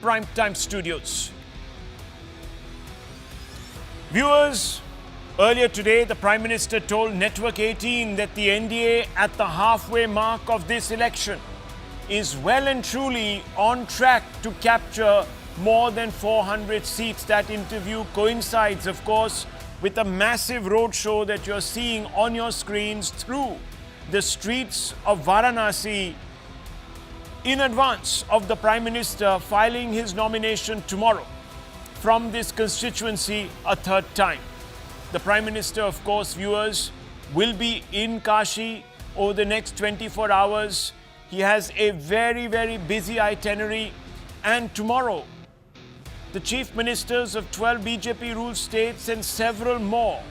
Primetime Studios. Viewers, earlier today, the Prime Minister told Network 18 that the NDA at the halfway mark of this election is well and truly on track to capture more than 400 seats. That interview coincides, of course, with a massive roadshow that you're seeing on your screens through the streets of Varanasi in advance of the Prime Minister filing his nomination tomorrow from this constituency a third time. The Prime Minister, of course, viewers, will be in Kashi over the next 24 hours. He has a very, very busy itinerary, and tomorrow the Chief Ministers of 12 BJP ruled states and several more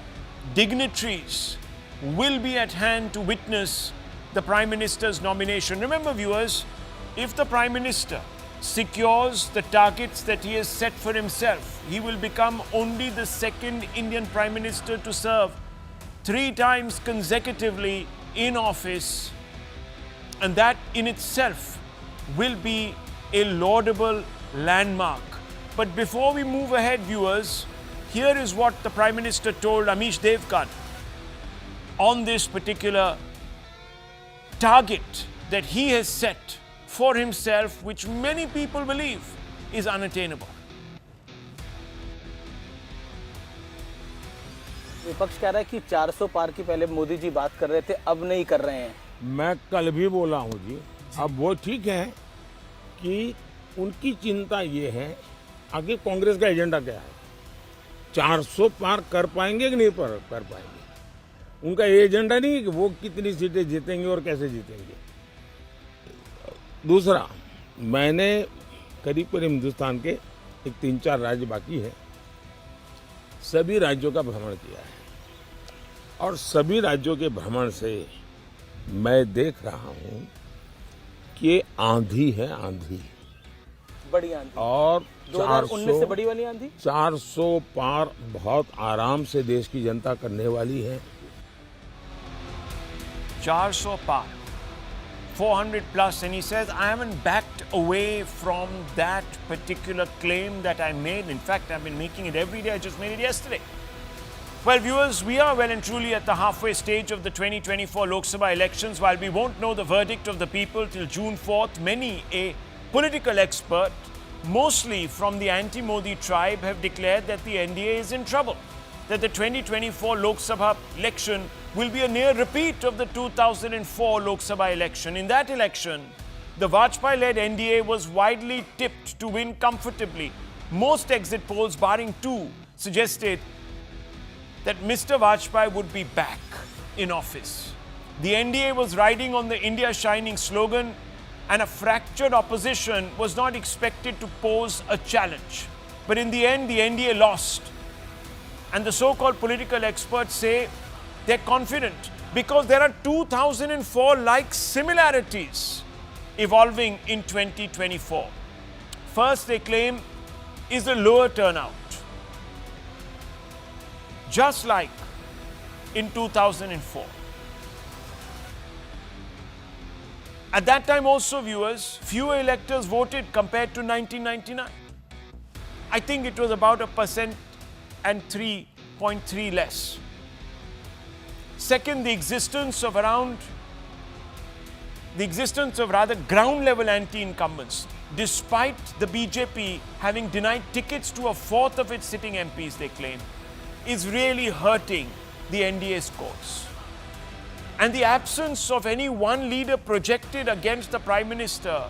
dignitaries will be at hand to witness the Prime Minister's nomination. Remember, viewers, if the Prime Minister secures the targets that he has set for himself, he will become only the second Indian Prime Minister to serve 3 times consecutively in office, and that in itself will be a laudable landmark. But before we move ahead, viewers, here is what the Prime Minister told Amish Devgan on this particular target that he has set for himself, which many people believe is unattainable. विपक्ष कह रहा है कि 400 पार की पहले मोदी जी बात कर रहे थे, अब नहीं कर रहे हैं। मैं कल भी बोला हूँ जी, अब वो ठीक है कि उनकी चिंता ये है आगे कांग्रेस का एजेंडा क्या है, 400 पार कर पाएंगे कि नहीं कर पाएंगे। उनका एजेंडा नहीं है कि वो कितनी सीटें जीतेंगे और कैसे जीतेंगे। दूसरा, मैंने करीब हिंदुस्तान के एक 3-4 राज्य बाकी है, सभी राज्यों का भ्रमण किया है, और सभी राज्यों के भ्रमण से मैं देख रहा हूँ कि आंधी है, आंधी, बड़ी आंधी, और 2019 से बड़ी वाली आंधी। 400 पार बहुत आराम से देश की जनता करने वाली है। 400 par, 400 plus, and he says, I haven't backed away from that particular claim that I made. In fact, I've been making it every day. I just made it yesterday. Well, viewers, we are well and truly at the halfway stage of the 2024 Lok Sabha elections. While we won't know the verdict of the people till June 4th, many a political expert, mostly from the anti-Modi tribe, have declared that the NDA is in trouble, that the 2024 Lok Sabha election will be a near repeat of the 2004 Lok Sabha election. In that election, the Vajpayee-led NDA was widely tipped to win comfortably. Most exit polls, barring 2, suggested that Mr. Vajpayee would be back in office. The NDA was riding on the India Shining slogan, and a fractured opposition was not expected to pose a challenge. But in the end, the NDA lost. And the so-called political experts say they're confident because there are 2004-like similarities evolving in 2024. First, they claim, is a lower turnout, just like in 2004. At that time also, viewers, fewer electors voted compared to 1999. I think it was about 1% and 3.3 less. Second, the existence of rather ground level anti-incumbents, despite the BJP having denied tickets to 1/4 of its sitting MPs, they claim, is really hurting the NDA's cause. And the absence of any one leader projected against the Prime Minister,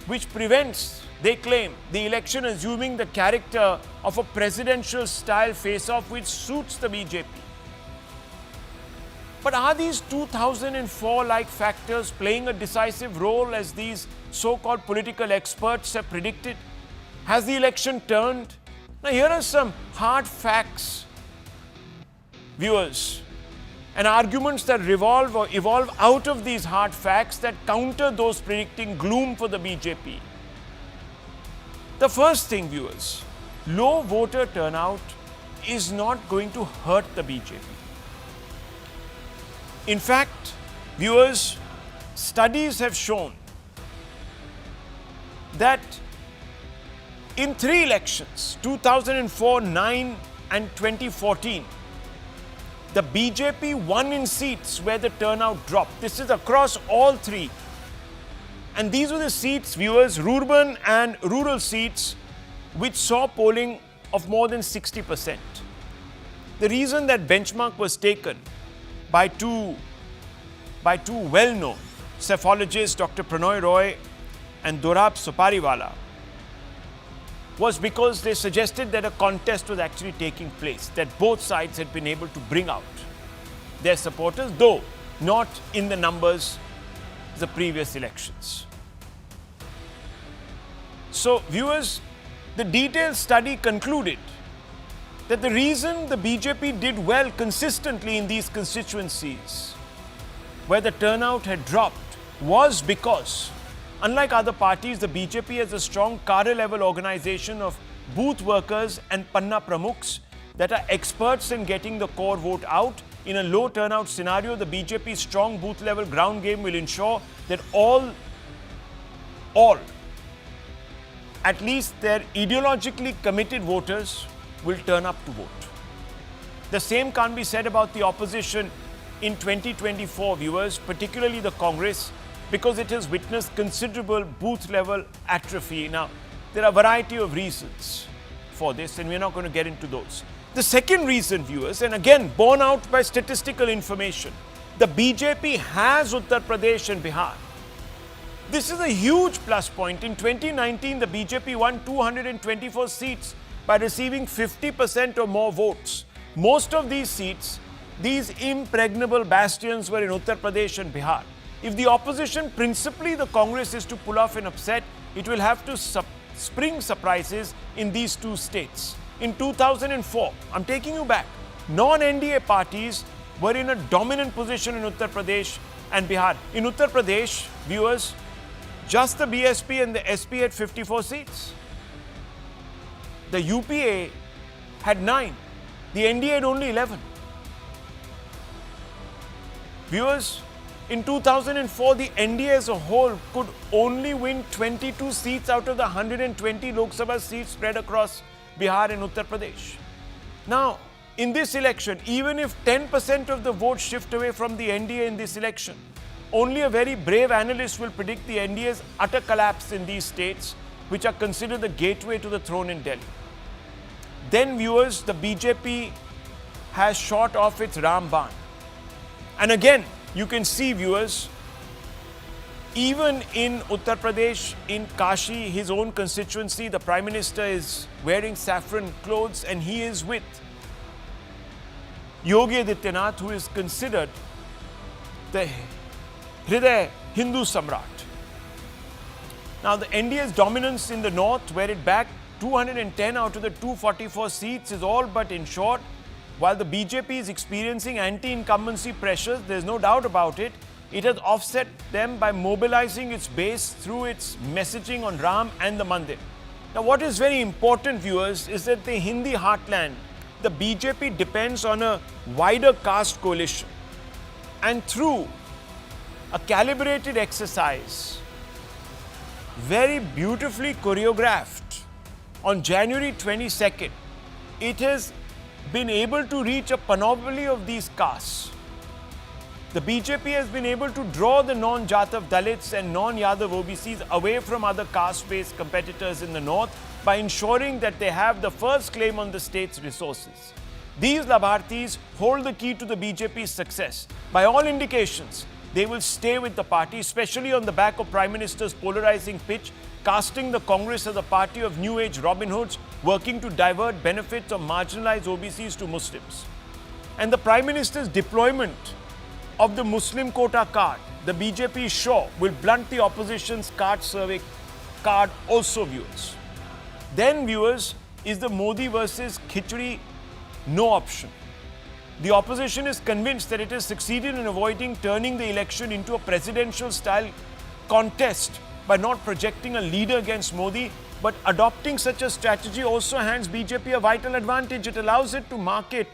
which prevents, they claim, the election assuming the character of a presidential style face-off which suits the BJP. But are these 2004-like factors playing a decisive role as these so-called political experts have predicted? Has the election turned? Now here are some hard facts, viewers, and arguments that revolve or evolve out of these hard facts that counter those predicting gloom for the BJP. The first thing, viewers, low voter turnout is not going to hurt the BJP. In fact, viewers, studies have shown that In three elections, 2004, 9 and 2014, the BJP won in seats where the turnout dropped. This is across all three. And these were the seats, viewers, urban and rural seats, which saw polling of more than 60%. The reason that benchmark was taken by two well-known psephologists, Dr. Pranoy Roy and Dorab Supariwala, was because they suggested that a contest was actually taking place, that both sides had been able to bring out their supporters, though not in the numbers the previous elections. So, viewers, the detailed study concluded that the reason the BJP did well consistently in these constituencies where the turnout had dropped was because, unlike other parties, the BJP has a strong cadre-level organization of booth workers and panna pramukhs that are experts in getting the core vote out. In a low turnout scenario, the BJP's strong booth-level ground game will ensure that all, at least their ideologically committed voters, will turn up to vote. The same can't be said about the opposition in 2024, viewers, particularly the Congress, because it has witnessed considerable booth-level atrophy. Now, there are a variety of reasons for this, and we're not going to get into those. The second reason, viewers, and again borne out by statistical information, the BJP has Uttar Pradesh and Bihar. This is a huge plus point. In 2019, the BJP won 224 seats by receiving 50% or more votes. Most of these seats, these impregnable bastions, were in Uttar Pradesh and Bihar. If the opposition, principally the Congress, is to pull off an upset, it will have to spring surprises in these two states. In 2004, I'm taking you back, non-NDA parties were in a dominant position in Uttar Pradesh and Bihar. In Uttar Pradesh, viewers, just the BSP and the SP had 54 seats. The UPA had 9. The NDA had only 11. Viewers, in 2004, the NDA as a whole could only win 22 seats out of the 120 Lok Sabha seats spread across Bihar and Uttar Pradesh. Now, in this election, even if 10% of the votes shift away from the NDA in this election, only a very brave analyst will predict the NDA's utter collapse in these states, which are considered the gateway to the throne in Delhi. Then, viewers, the BJP has shot off its Ramban. And again, you can see, viewers, even in Uttar Pradesh, in Kashi, his own constituency, the Prime Minister is wearing saffron clothes and he is with Yogi Adityanath, who is considered the Hriday Hindu Samrat. Now, the NDA's dominance in the north, where it backed 210 out of the 244 seats, is all but ensured. While the BJP is experiencing anti-incumbency pressures, there's no doubt about it, it has offset them by mobilizing its base through its messaging on Ram and the Mandir. Now, what is very important, viewers, is that the Hindi heartland, the BJP depends on a wider caste coalition. And through a calibrated exercise, very beautifully choreographed, on January 22nd, it has been able to reach a panoply of these castes. The BJP has been able to draw the non-Jatav Dalits and non-Yadav OBCs away from other caste-based competitors in the north by ensuring that they have the first claim on the state's resources. These Labhartis hold the key to the BJP's success. By all indications, they will stay with the party, especially on the back of Prime Minister's polarizing pitch, casting the Congress as a party of new age Robin Hoods, working to divert benefits of marginalized OBCs to Muslims. And the Prime Minister's deployment of the Muslim quota card, the BJP is sure, will blunt the opposition's card survey card also, viewers. Then, viewers, is the Modi versus Khichdi no option. The opposition is convinced that it has succeeded in avoiding turning the election into a presidential-style contest by not projecting a leader against Modi, but adopting such a strategy also hands BJP a vital advantage. It allows it to market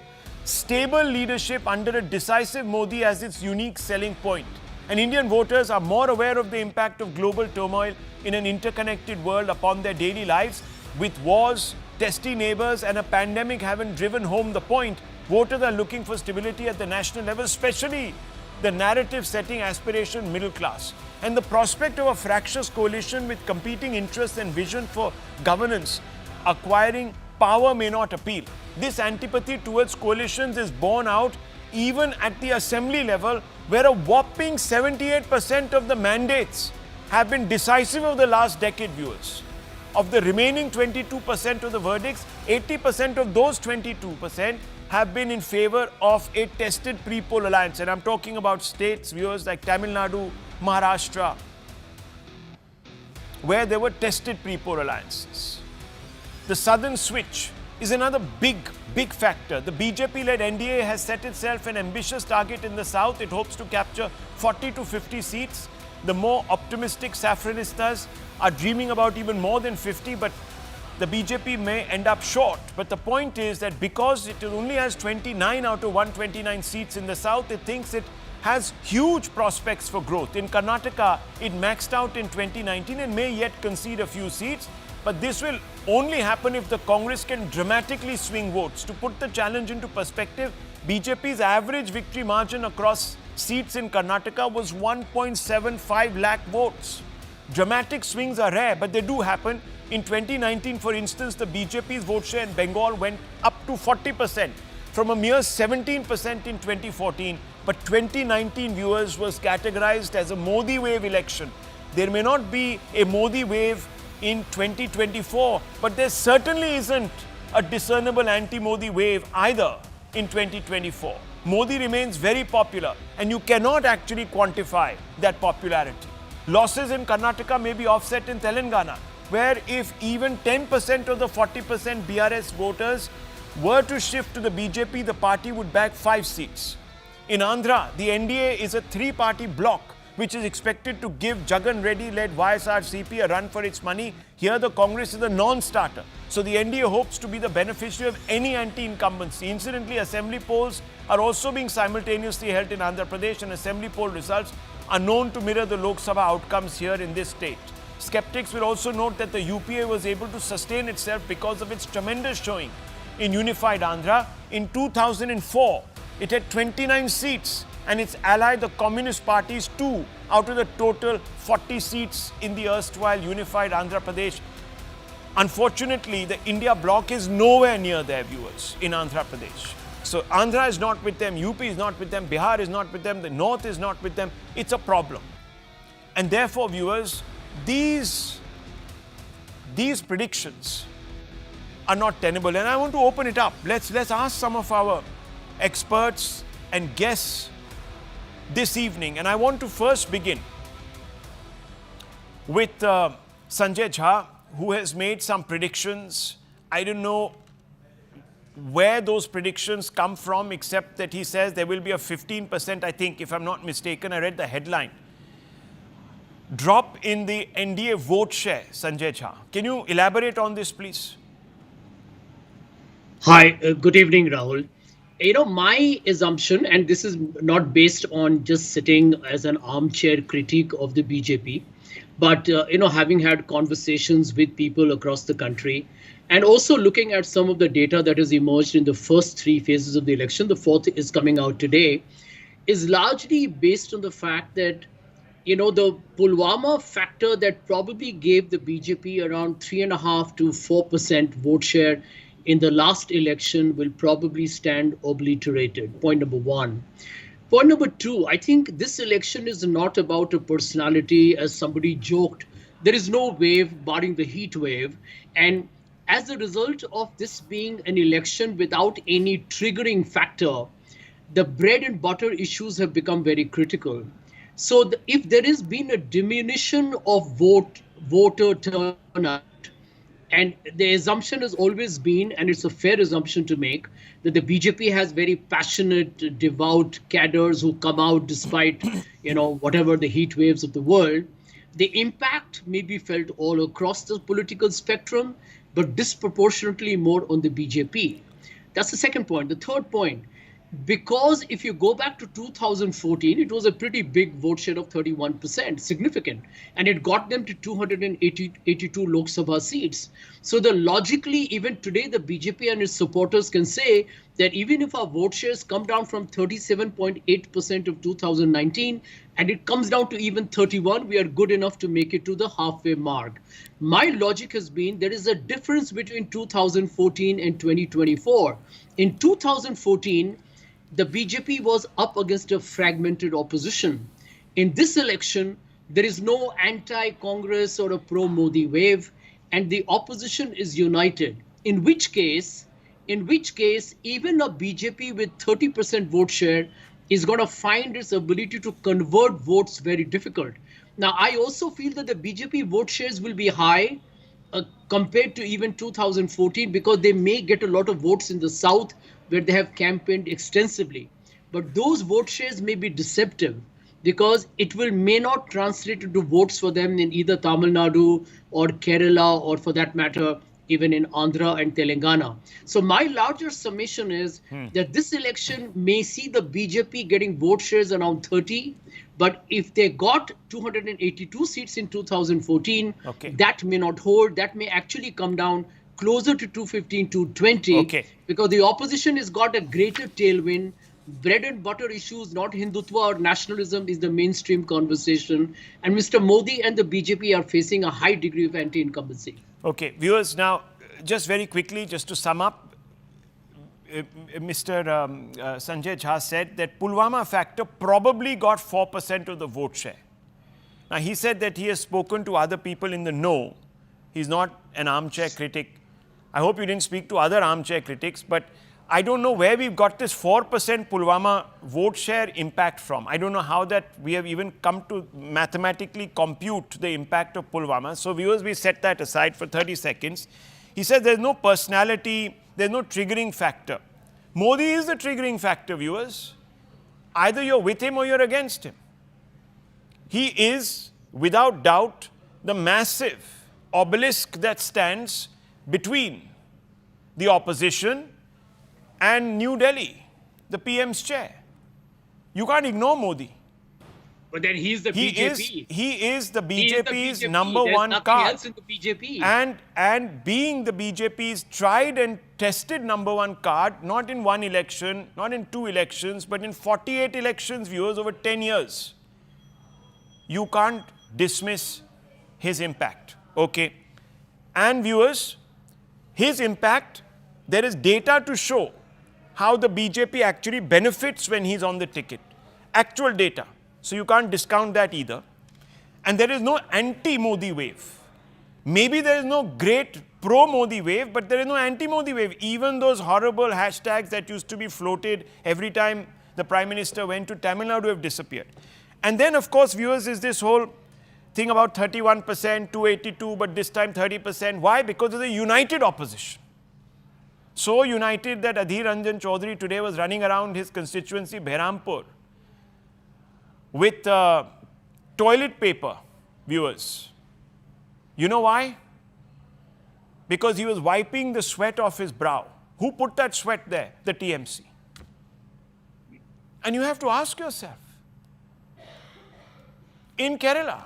stable leadership under a decisive Modi as its unique selling point. And Indian voters are more aware of the impact of global turmoil in an interconnected world upon their daily lives with wars, testy neighbors, and a pandemic haven't driven home the point, voters are looking for stability at the national level, especially the narrative-setting aspiration middle class. And the prospect of a fractious coalition with competing interests and vision for governance acquiring power may not appeal. This antipathy towards coalitions is borne out even at the assembly level, where a whopping 78% of the mandates have been decisive of the last decade, viewers. Of the remaining 22% of the verdicts, 80% of those 22% have been in favor of a tested pre-poll alliance. And I'm talking about states, viewers, like Tamil Nadu, Maharashtra, where there were tested pre-poll alliances. The southern switch is another big factor. The BJP-led NDA has set itself an ambitious target in the south. It hopes to capture 40 to 50 seats. The more optimistic Saffranistas are dreaming about even more than 50, but the BJP may end up short. But the point is that because it only has 29 out of 129 seats in the south, it thinks it has huge prospects for growth. In Karnataka, it maxed out in 2019 and may yet concede a few seats. But this will only happen if the Congress can dramatically swing votes. To put the challenge into perspective, BJP's average victory margin across seats in Karnataka was 1.75 lakh votes. Dramatic swings are rare, but they do happen. In 2019, for instance, the BJP's vote share in Bengal went up to 40% from a mere 17% in 2014. But 2019, viewers, was categorized as a Modi wave election. There may not be a Modi wave in 2024, but there certainly isn't a discernible anti-Modi wave either in 2024. Modi remains very popular, and you cannot actually quantify that popularity. Losses in Karnataka may be offset in Telangana, where if even 10% of the 40% BRS voters were to shift to the BJP, the party would bag 5 seats. In Andhra, the NDA is a 3-party bloc, which is expected to give Jagan Reddy-led YSRCP a run for its money. Here, the Congress is a non-starter. So the NDA hopes to be the beneficiary of any anti-incumbency. Incidentally, assembly polls are also being simultaneously held in Andhra Pradesh, and assembly poll results are known to mirror the Lok Sabha outcomes here in this state. Skeptics will also note that the UPA was able to sustain itself because of its tremendous showing in unified Andhra. In 2004, it had 29 seats, and its ally, the Communist Party's 2 out of the total 40 seats in the erstwhile unified Andhra Pradesh. Unfortunately, the India bloc is nowhere near their viewers in Andhra Pradesh. So Andhra is not with them, UP is not with them, Bihar is not with them, the North is not with them. It's a problem. And therefore, viewers, these predictions are not tenable. And I want to open it up. Let's ask some of our experts and guests this evening. And I want to first begin with Sanjay Jha, who has made some predictions. I don't know where those predictions come from, except that he says there will be a 15%, I think, if I'm not mistaken, I read the headline, drop in the NDA vote share. Sanjay Jha, can you elaborate on this, please? Hi, good evening, Rahul. My assumption, and this is not based on just sitting as an armchair critique of the BJP, but, having had conversations with people across the country and also looking at some of the data that has emerged in the first 3 phases of the election, the 4th is coming out today, is largely based on the fact that, the Pulwama factor that probably gave the BJP around 3.5 to 4% vote share in the last election will probably stand obliterated. Point number 1. Point number 2, I think this election is not about a personality, as somebody joked. There is no wave barring the heat wave. And as a result of this being an election without any triggering factor, the bread and butter issues have become very critical. So if there has been a diminution of voter turnout, and the assumption has always been, and it's a fair assumption to make, that the BJP has very passionate, devout cadres who come out despite, whatever the heat waves of the world. The impact may be felt all across the political spectrum, but disproportionately more on the BJP. That's the second point. The third point because if you go back to 2014, it was a pretty big vote share of 31%, significant, and it got them to 282 Lok Sabha seats. So logically, even today, the BJP and its supporters can say that even if our vote shares come down from 37.8% of 2019 and it comes down to even 31, we are good enough to make it to the halfway mark. My logic has been there is a difference between 2014 and 2024. In 2014, the BJP was up against a fragmented opposition. In this election, there is no anti-Congress or a pro-Modi wave, and the opposition is united. In which case, even a BJP with 30% vote share is going to find its ability to convert votes very difficult. Now, I also feel that the BJP vote shares will be high compared to even 2014 because they may get a lot of votes in the south where they have campaigned extensively. But those vote shares may be deceptive because it may not translate into votes for them in either Tamil Nadu or Kerala or for that matter, even in Andhra and Telangana. So my larger summation is that this election may see the BJP getting vote shares around 30, but if they got 282 seats in 2014, that may not hold. That may actually come down closer to 215, 220, because the opposition has got a greater tailwind. Bread and butter issues, not Hindutva or nationalism, is the mainstream conversation. And Mr. Modi and the BJP are facing a high degree of anti-incumbency. Okay, viewers, now, just very quickly, just to sum up, Mr. Sanjay Jha said that Pulwama factor probably got 4% of the vote share. Now, he said that he has spoken to other people in the know. He's not an armchair critic. I hope you didn't speak to other armchair critics, but I don't know where we've got this 4% Pulwama vote share impact from. I don't know how that we have even come to mathematically compute the impact of Pulwama. So viewers, we set that aside for 30 seconds. He said there's no personality, there's no triggering factor. Modi is the triggering factor, viewers. Either you're with him or you're against him. He is, without doubt, the massive obelisk that stands between the opposition and New Delhi, the PM's chair. You can't ignore Modi. But then he's the BJP. He is the BJP's BJP. number There's one nothing card. else in the BJP. And being the BJP's tried and tested number one card, not in one election, not in two elections, but in 48 elections, viewers, over 10 years. You can't dismiss his impact. Okay. And viewers, his impact, there is data to show how the BJP actually benefits when he's on the ticket. Actual data. So you can't discount that either. And there is no anti-Modi wave. Maybe there is no great pro-Modi wave, but there is no anti-Modi wave. Even those horrible hashtags that used to be floated every time the Prime Minister went to Tamil Nadu have disappeared. And then, of course, viewers, is this whole thing about 31%, 282, but this time 30%. Why? Because of the united opposition. So united that Adhir Ranjan Chaudhary today was running around his constituency, Behrampur, with toilet paper, viewers. You know why? Because he was wiping the sweat off his brow. Who put that sweat there? The TMC. And you have to ask yourself, in Kerala,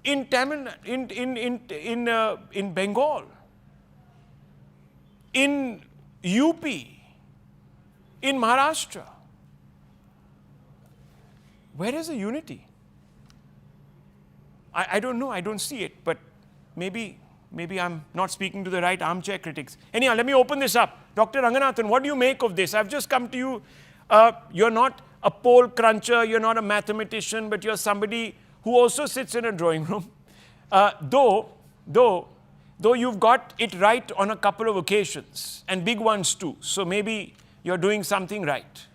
in Tamil, in Bengal, in UP, in Maharashtra, where is the unity? I don't know, I don't see it, but maybe I'm not speaking to the right armchair critics. Anyhow, let me open this up. Dr. Ranganathan, what do you make of this? I've just come to you. You're not a poll cruncher, you're not a mathematician, but you're somebody who also sits in a drawing room. Though you've got it right on a couple of occasions, and big ones too. So maybe you're doing something right.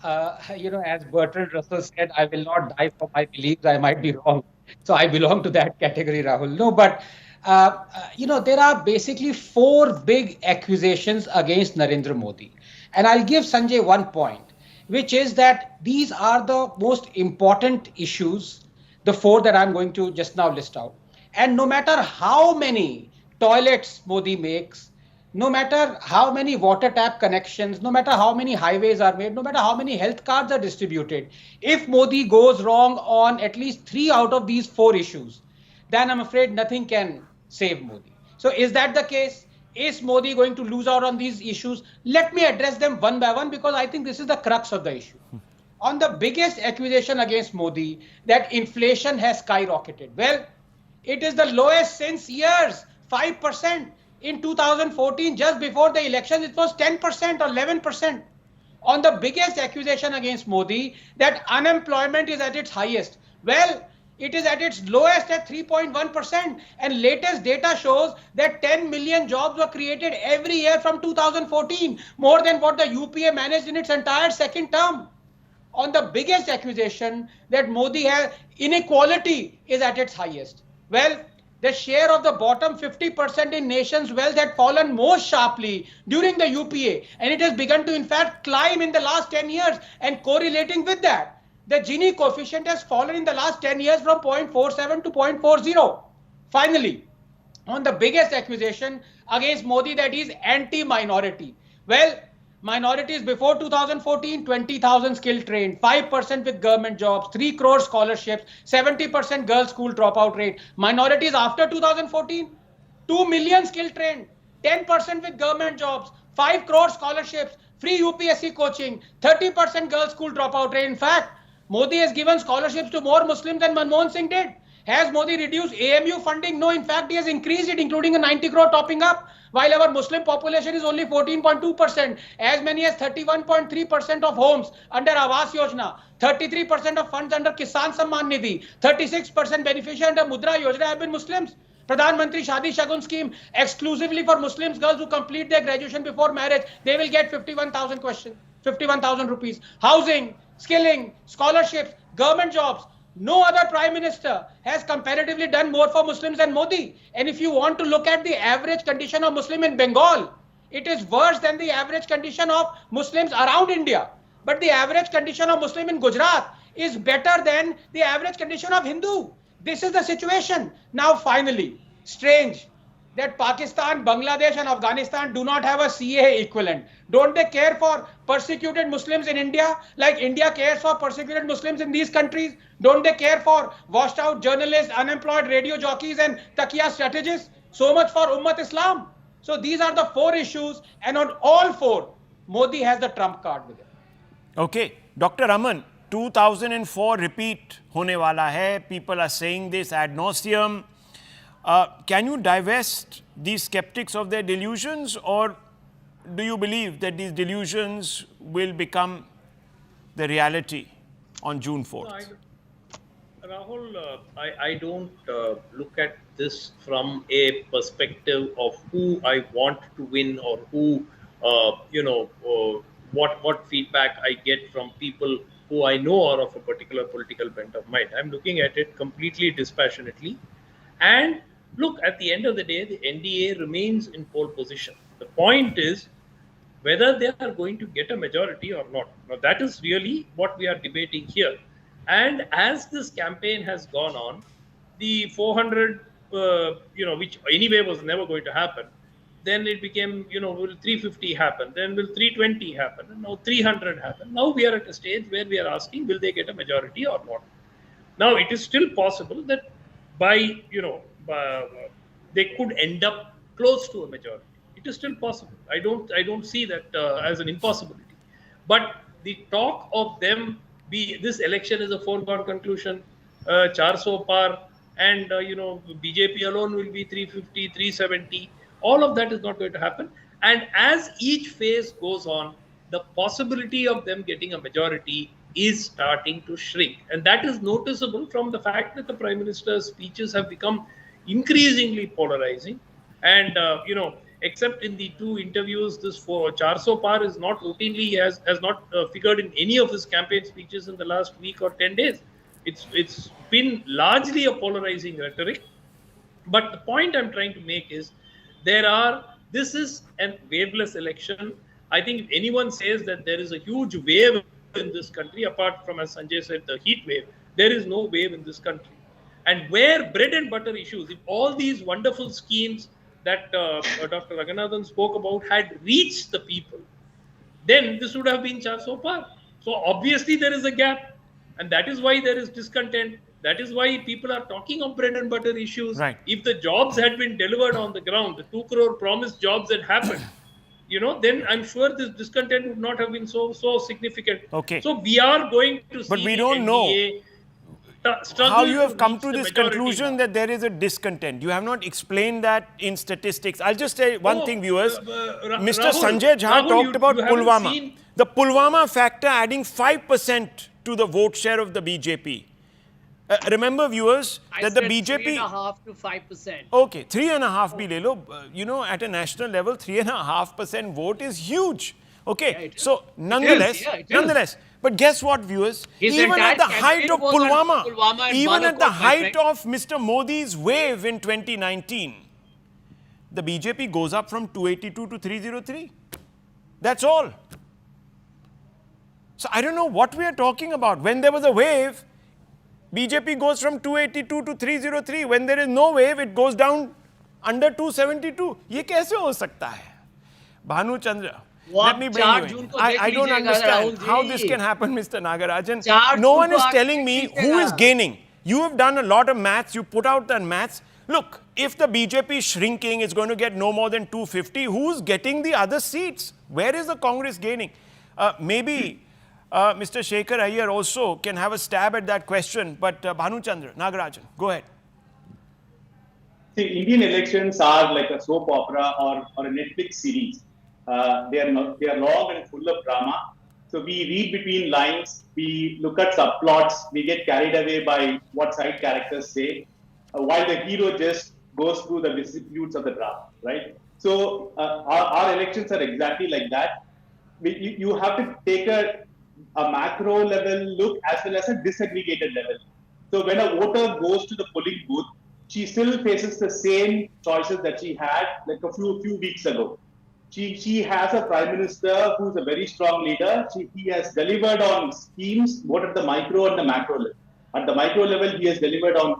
As Bertrand Russell said, I will not die for my beliefs. I might be wrong. So I belong to that category, Rahul. No, but, there are basically four big accusations against Narendra Modi. And I'll give Sanjay one point, which is that these are the most important issues, the four that I'm going to just now list out. And no matter how many toilets Modi makes, no matter how many water tap connections, no matter how many highways are made, no matter how many health cards are distributed, if Modi goes wrong on at least 3 out of these 4 issues, then I'm afraid nothing can save Modi. So is that the case? Is Modi going to lose out on these issues? Let me address them one by one, because I think this is the crux of the issue. On the biggest accusation against Modi, that inflation has skyrocketed. Well, it is the lowest since years, 5%. In 2014, just before the elections, it was 10% or 11%. On the biggest accusation against Modi, that unemployment is at its highest. Well, it is at its lowest at 3.1%, and latest data shows that 10 million jobs were created every year from 2014, more than what the UPA managed in its entire second term. On the biggest accusation that Modi has, inequality is at its highest. Well, the share of the bottom 50% in nation's wealth had fallen most sharply during the UPA, and it has begun to in fact climb in the last 10 years. And correlating with that, the Gini coefficient has fallen in the last 10 years from 0.47 to 0.40. Finally, on the biggest accusation against Modi, that is anti-minority. Well, minorities before 2014, 20,000 skill trained, 5% with government jobs, 3 crore scholarships, 70% girls school dropout rate. Minorities after 2014, 2 million skill trained, 10% with government jobs, 5 crore scholarships, free UPSC coaching, 30% girls school dropout rate. In fact, Modi has given scholarships to more Muslims than Manmohan Singh did. Has Modi reduced AMU funding? No, in fact, he has increased it, including a 90 crore topping up, while our Muslim population is only 14.2%. As many as 31.3% of homes under Awas Yojana, 33% of funds under Kisan Samman Nidhi, 36% beneficiary under Mudra Yojana have been Muslims. Pradhan Mantri Shadi Shagun scheme, exclusively for Muslims girls who complete their graduation before marriage, they will get 51,000 rupees. Housing, skilling, scholarships, government jobs. No other prime minister has comparatively done more for Muslims than Modi. And if you want to look at the average condition of Muslim in Bengal, it is worse than the average condition of Muslims around India. But the average condition of Muslim in Gujarat is better than the average condition of Hindu. This is the situation. Now, finally, strange that Pakistan, Bangladesh and Afghanistan do not have a CAA equivalent. Don't they care for persecuted Muslims in India like India cares for persecuted Muslims in these countries? Don't they care for washed out journalists, unemployed radio jockeys and taqiyya strategists? So much for Ummat Islam. So these are the 4 issues, and on all 4, Modi has the trump card with him. Okay, Dr. Aman, 2004 repeat hone wala hai. People are saying this ad nauseum. Can you divest these skeptics of their delusions, or do you believe that these delusions will become the reality on June 4th? Rahul, I don't look at this from a perspective of who I want to win or who, what feedback I get from people who I know are of a particular political bent of mind. I'm looking at it completely dispassionately. And look, at the end of the day, the NDA remains in pole position. The point is whether they are going to get a majority or not. Now, that is really what we are debating here. And as this campaign has gone on, the 400, which anyway was never going to happen, then it became, will 350 happen? Then will 320 happen? And now 300 happen. Now we are at a stage where we are asking, will they get a majority or not? Now, it is still possible that by, they could end up close to a majority. It is still possible. I don't see that as an impossibility. But the talk of them this election is a foregone conclusion, 400 par, and BJP alone will be 350, 370. All of that is not going to happen. And as each phase goes on, the possibility of them getting a majority is starting to shrink. And that is noticeable from the fact that the Prime Minister's speeches have become increasingly polarizing. And, except in the 2 interviews, this 400 par is not routinely, has not figured in any of his campaign speeches in the last week or 10 days. It's been largely a polarizing rhetoric. But the point I'm trying to make is this is a waveless election. I think if anyone says that there is a huge wave in this country, apart from, as Sanjay said, the heat wave, there is no wave in this country. And where bread and butter issues, if all these wonderful schemes that Dr. Raghunathan spoke about had reached the people, then this would have been 400 par. So obviously there is a gap, and that is why there is discontent. That is why people are talking of bread and butter issues. Right. If the jobs had been delivered on the ground, the 2 crore promised jobs had happened, then I'm sure this discontent would not have been so significant. Okay. So we are going to see But we the don't know NDA struggle how you have come reach to the this majority conclusion now. that there is a discontent. You have not explained that in statistics. I'll just say one thing, viewers. Mr. Rahul, Sanjay Jha talked about you haven't Pulwama. seen- The Pulwama factor adding 5% to the vote share of the BJP. Remember, viewers, that the BJP... 3.5 to 5%. Okay, 3.5 bhi le lo. At a national level, 3.5% vote is huge. Okay, Yeah, it is. so nonetheless, It is. but guess what, viewers? His Even at entire the height campaign of was on Pulwama, Pulwama and even at the Balakot, my height friend. of Mr. Modi's wave in 2019, the BJP goes up from 282 to 303. That's all. So I don't know what we are talking about. When there was a wave, BJP goes from 282 to 303. When there is no wave, it goes down under 272. ये कैसे हो सकता है? Bhanu Chandra, let me bring 4 you June in. को I देख don't लीजिएगा, understand Rahul how ji. this can happen, Mr. Nagarajan. 4 No June one को is आके telling me देख who is लीजिएगा। gaining. You have done a lot of maths. You put out that maths. Look, if the BJP is shrinking, it's going to get no more than 250. Who's getting the other seats? Where is the Congress gaining? Maybe Mr. Shekhar Iyer also can have a stab at that question. But Bhanu Chandra, Nagarajan, go ahead. See, Indian elections are like a soap opera or a Netflix series. They are long and full of drama. So we read between lines, we look at subplots, we get carried away by what side characters say, while the hero just goes through the vicissitudes of the drama, right? So our elections are exactly like that. You have to take a macro level look as well as a disaggregated level. So when a voter goes to the polling booth, she still faces the same choices that she had like a few weeks ago. She has a prime minister who's a very strong leader. He has delivered on schemes, both at the micro and the macro level. At the micro level, he has delivered on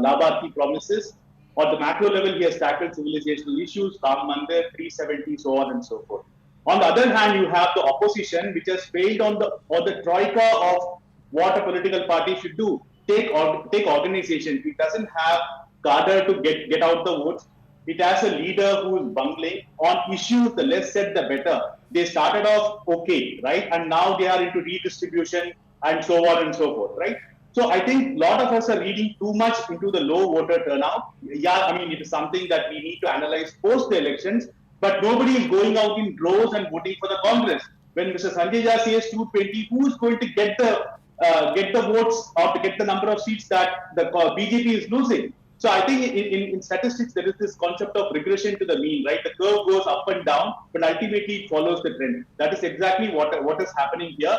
Labharthi promises. On the macro level, he has tackled civilizational issues, Ram Mandir, 370, so on and so forth. On the other hand, you have the opposition, which has failed on the troika of what a political party should do. Take organization. It doesn't have cadre to get out the votes. It has a leader who is bungling on issues. The less said, the better. They started off okay, right, and now they are into redistribution and so on and so forth, right. So I think a lot of us are reading too much into the low voter turnout. Yeah, I mean, it is something that we need to analyze post the elections. But nobody is going out in droves and voting for the Congress. When Mr. Sanjay Jha says 220, who is going to get the votes or to get the number of seats that the BJP is losing? So I think in statistics, there is this concept of regression to the mean, right? The curve goes up and down, but ultimately it follows the trend. That is exactly what is happening here.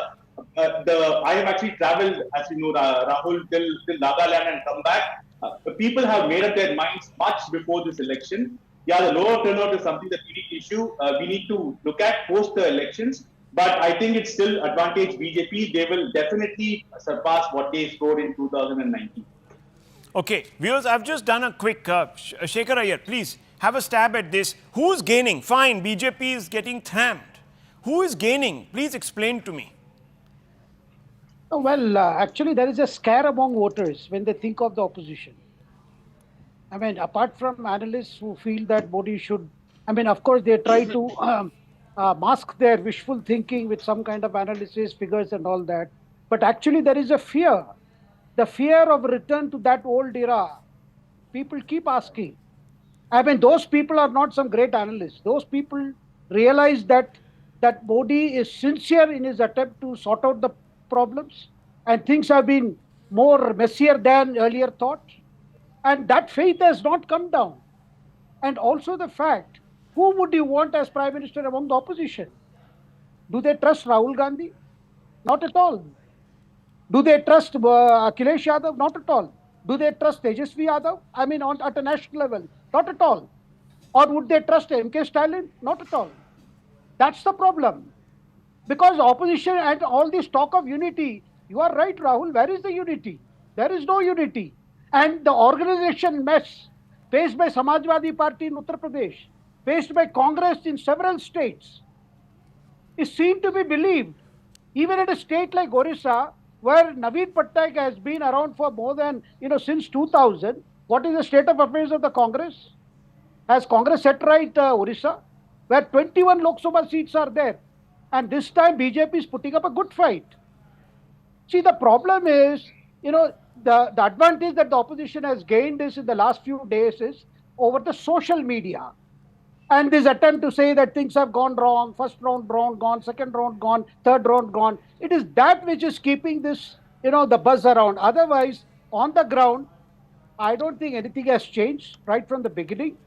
I have actually traveled, as you know, Rahul, till Nagaland and come back. The people have made up their minds much before this election. Yeah, the lower turnout is something that we need to look at post the elections. But I think it's still advantage BJP. They will definitely surpass what they scored in 2019. Okay, viewers, I've just done a quick, Shekhar Iyer, please have a stab at this. Who's gaining? Fine, BJP is getting thammed. Who is gaining? Please explain to me. Well, actually, there is a scare among voters when they think of the opposition. I mean, apart from analysts who feel that Modi should, I mean, of course, they try to mask their wishful thinking with some kind of analysis, figures and all that. But actually, there is a fear. The fear of return to that old era. People keep asking. I mean, those people are not some great analysts. Those people realize that Modi is sincere in his attempt to sort out the problems, and things have been more messier than earlier thought. And that faith has not come down. And also the fact, who would you want as Prime Minister among the opposition? Do they trust Rahul Gandhi? Not at all. Do they trust Akhilesh Yadav? Not at all. Do they trust Tejasvi Yadav? I mean, at a national level? Not at all. Or would they trust M.K. Stalin? Not at all. That's the problem. Because opposition and all this talk of unity, you are right, Rahul, where is the unity? There is no unity. And the organization mess, faced by Samajwadi Party in Uttar Pradesh, faced by Congress in several states, is seen to be believed. Even at a state like Orissa, where Naveen Patnaik has been around for more than, since 2000, what is the state of affairs of the Congress? Has Congress set right Orissa, where 21 Lok Sabha seats are there? And this time BJP is putting up a good fight. See, the problem is, the advantage that the opposition has gained is in the last few days is over the social media. And this attempt to say that things have gone wrong, first round gone, second round gone, third round gone. It is that which is keeping this, the buzz around. Otherwise, on the ground, I don't think anything has changed right from the beginning.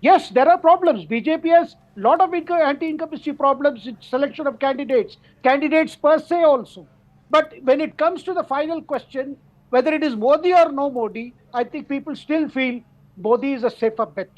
Yes, there are problems. BJP has a lot of anti-incumbency problems in selection of candidates per se also. But when it comes to the final question, whether it is Modi or no Modi, I think people still feel Modi is a safer bet.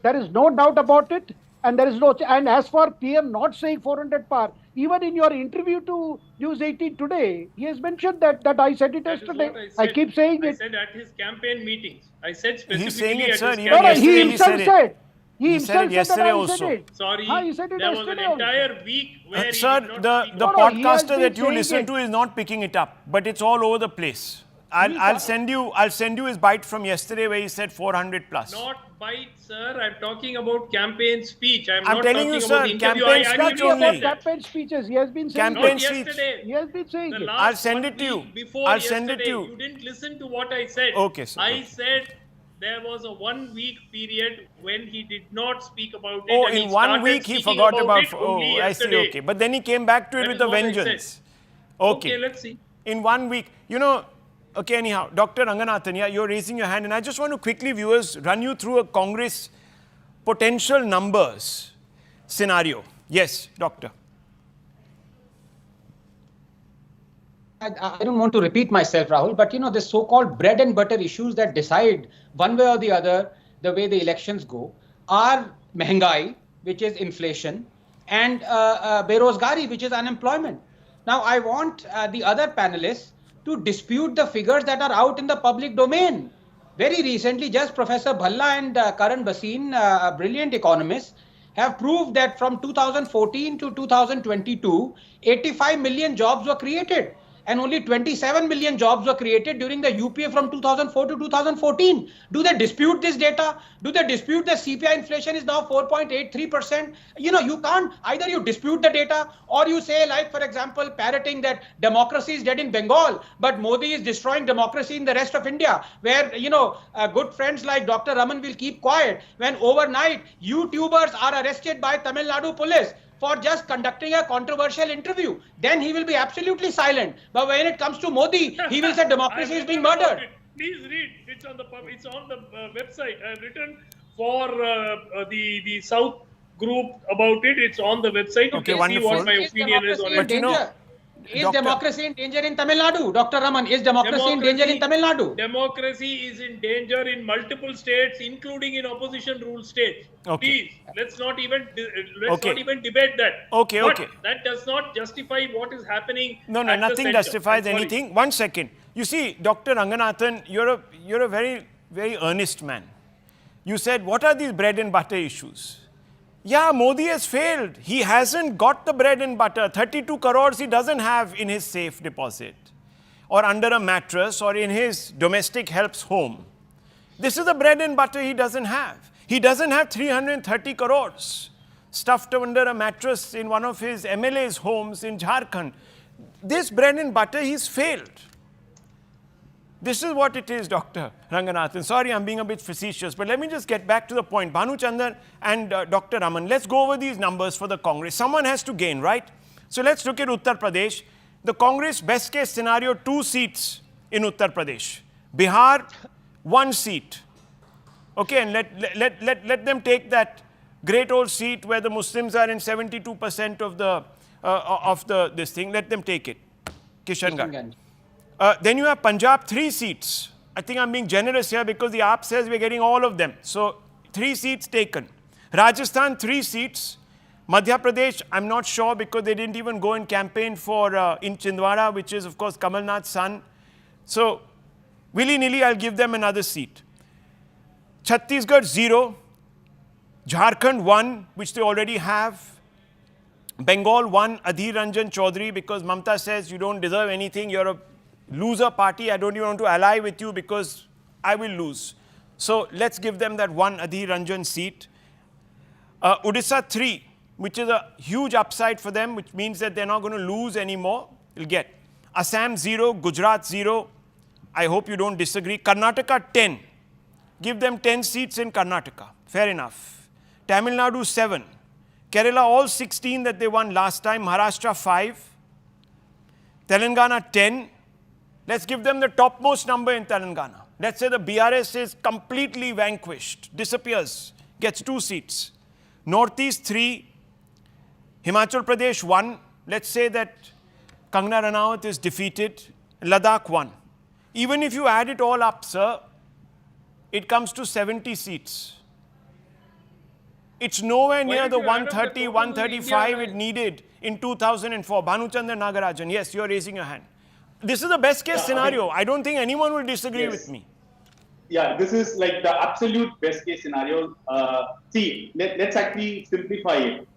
There is no doubt about it. And there is no, and as for PM not saying 400 par, even in your interview to News 18 today, he has mentioned that I said it yesterday. I keep saying it. I said at his campaign meetings. I said specifically He's saying it, at sir. his Even campaign. He yesterday himself said. He said it yesterday also. Sorry, he said it there was an yesterday entire week where Sir, he did not the speak No, about he has podcaster been that you saying listen it. to is not picking it up, but it's all over the place. I'll send you his bite from yesterday where he said 400 plus. Not bite, sir. I'm talking about campaign speech. I'm I'm not telling talking you, about sir, the interview. campaign I speech agree only. with that. Campaign speeches, he has been saying Campaign Not speech. yesterday. He has been saying The it. last I'll send 1 it to you. week Before I'll send it to yesterday, you. You didn't listen to what I said. Okay, sir. I Okay. said there was a 1 week period when he did not speak about it. Oh, and in he 1 started week he speaking forgot about. it only I see. yesterday. Okay, but then he came back to it That with is a what I vengeance. said. Okay, let's see. in 1 week, Okay, anyhow, Dr. Ranganathan, yeah, you're raising your hand, and I just want to quickly, viewers, run you through a Congress potential numbers scenario. Yes, Doctor. I don't want to repeat myself, Rahul, but the so-called bread and butter issues that decide one way or the other the way the elections go are mehengai, which is inflation, and berozgari, which is unemployment. Now, I want the other panelists to dispute the figures that are out in the public domain. Very recently, just Professor Bhalla and Karan Bhasin, brilliant economists, have proved that from 2014 to 2022, 85 million jobs were created. And only 27 million jobs were created during the UPA from 2004 to 2014. Do they dispute this data? Do they dispute that CPI inflation is now 4.83%? You can't, either you dispute the data or you say, like, for example, parroting that democracy is dead in Bengal, but Modi is destroying democracy in the rest of India, where, good friends like Dr. Raman will keep quiet when overnight YouTubers are arrested by Tamil Nadu police for just conducting a controversial interview. Then he will be absolutely silent. But when it comes to Modi, he will say democracy is being murdered. Please read. It's on the website. I've written for the South group about it. It's on the website. You Okay, can wonderful. see what my opinion is on it. But Is Doctor- democracy in danger in Tamil Nadu? Dr. Raman, is democracy in danger in Tamil Nadu? Democracy is in danger in multiple states, including in opposition rule states. Okay. Please, let's not even Okay. debate that. Okay, But okay. that does not justify what is happening. No, at the nothing center. justifies I'm sorry. anything. 1 second. You see, Dr. Ranganathan, you're a very, very earnest man. You said, what are these bread and butter issues? Yeah, Modi has failed. He hasn't got the bread and butter. 32 crores he doesn't have in his safe deposit or under a mattress or in his domestic help's home. This is the bread and butter he doesn't have. He doesn't have 330 crores stuffed under a mattress in one of his MLA's homes in Jharkhand. This bread and butter, he's failed. This is what it is, Dr. Ranganathan. Sorry, I'm being a bit facetious, but let me just get back to the point. Bhanu Chandan and Dr. Raman, let's go over these numbers for the Congress. Someone has to gain, right? So let's look at Uttar Pradesh. The Congress, best case scenario, 2 seats in Uttar Pradesh. Bihar, 1 seat. Okay, and let them take that great old seat where the Muslims are in 72% of this thing. Let them take it. Kishangarh. Then you have Punjab, 3 seats. I think I'm being generous here because the AAP says we're getting all of them. So 3 seats taken. Rajasthan, 3 seats. Madhya Pradesh, I'm not sure because they didn't even go in campaign for in Chhindwara, which is of course Kamal Nath's son. So willy-nilly, I'll give them another seat. Chhattisgarh 0, Jharkhand 1, which they already have. Bengal 1, Adhir Ranjan Chaudhary, because Mamta says you don't deserve anything, you're a loser party, I don't even want to ally with you because I will lose. So let's give them that one Adhir Ranjan seat. Odisha 3, which is a huge upside for them, which means that they're not going to lose anymore. They'll get. Assam 0, Gujarat 0. I hope you don't disagree. Karnataka 10. Give them 10 seats in Karnataka. Fair enough. Tamil Nadu 7. Kerala all 16 that they won last time. Maharashtra 5. Telangana 10. Let's give them the topmost number in Telangana. Let's say the BRS is completely vanquished, disappears, gets 2 seats. Northeast 3. Himachal Pradesh 1. Let's say that Kangana Ranaut is defeated. Ladakh 1. Even if you add it all up, sir, it comes to 70 seats. It's nowhere near the 130, 135 it needed in 2004. Bhanuchandra Nagarajan, yes, you're raising your hand. This is the best case scenario. I don't think anyone will disagree with me. Yeah, this is like the absolute best case scenario. See, let's actually simplify it.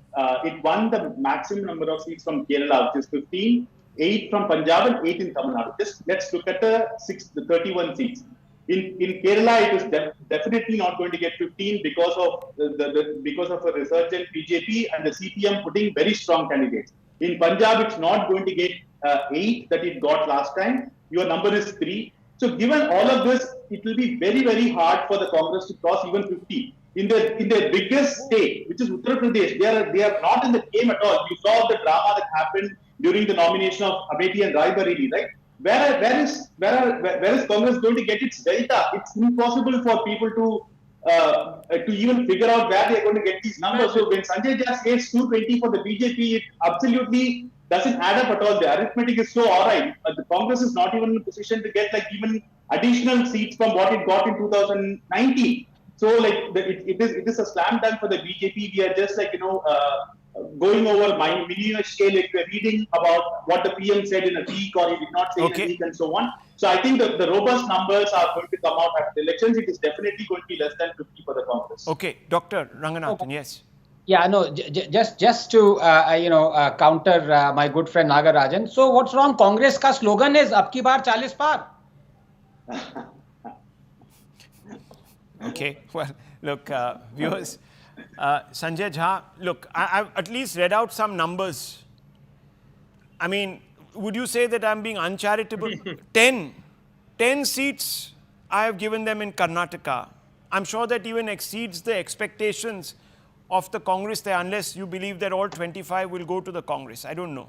It won the maximum number of seats from Kerala, which is 15, 8 from Punjab and 8 in Tamil Nadu. Just let's look at the 31 seats. In Kerala, it is definitely not going to get 15 because of because of a resurgent BJP and the CPM putting very strong candidates. In Punjab, it's not going to get 8 that it got last time. Your number is 3. So given all of this, it will be very, very hard for the Congress to cross even 50. In their biggest state, which is Uttar Pradesh, they are not in the game at all. You saw the drama that happened during the nomination of Amethi and Rai Bareli, right? Where is Congress going to get its delta? It's impossible for people to even figure out where they are going to get these numbers. So when Sanjay Jha says 220 for the BJP, it absolutely doesn't add up at all. The arithmetic is so alright. The Congress is not even in a position to get like even additional seats from what it got in 2019. So like it is a slam dunk for the BJP. We are just like going over minute scale. If we're reading about what the PM said in a week or he did not say in a week and so on. So I think the robust numbers are going to come out after the elections. It is definitely going to be less than 50 for the Congress. Okay, Dr. Ranganathan, yes. Yeah, no, just to counter my good friend Nagarajan. So what's wrong? Congress ka slogan is "Ab ki baar 40 par." Okay, well, look, viewers, Sanjay Jha, look, I've at least read out some numbers. I mean, would you say that I'm being uncharitable? 10 seats I have given them in Karnataka. I'm sure that even exceeds the expectations of the Congress there, unless you believe that all 25 will go to the Congress. I don't know.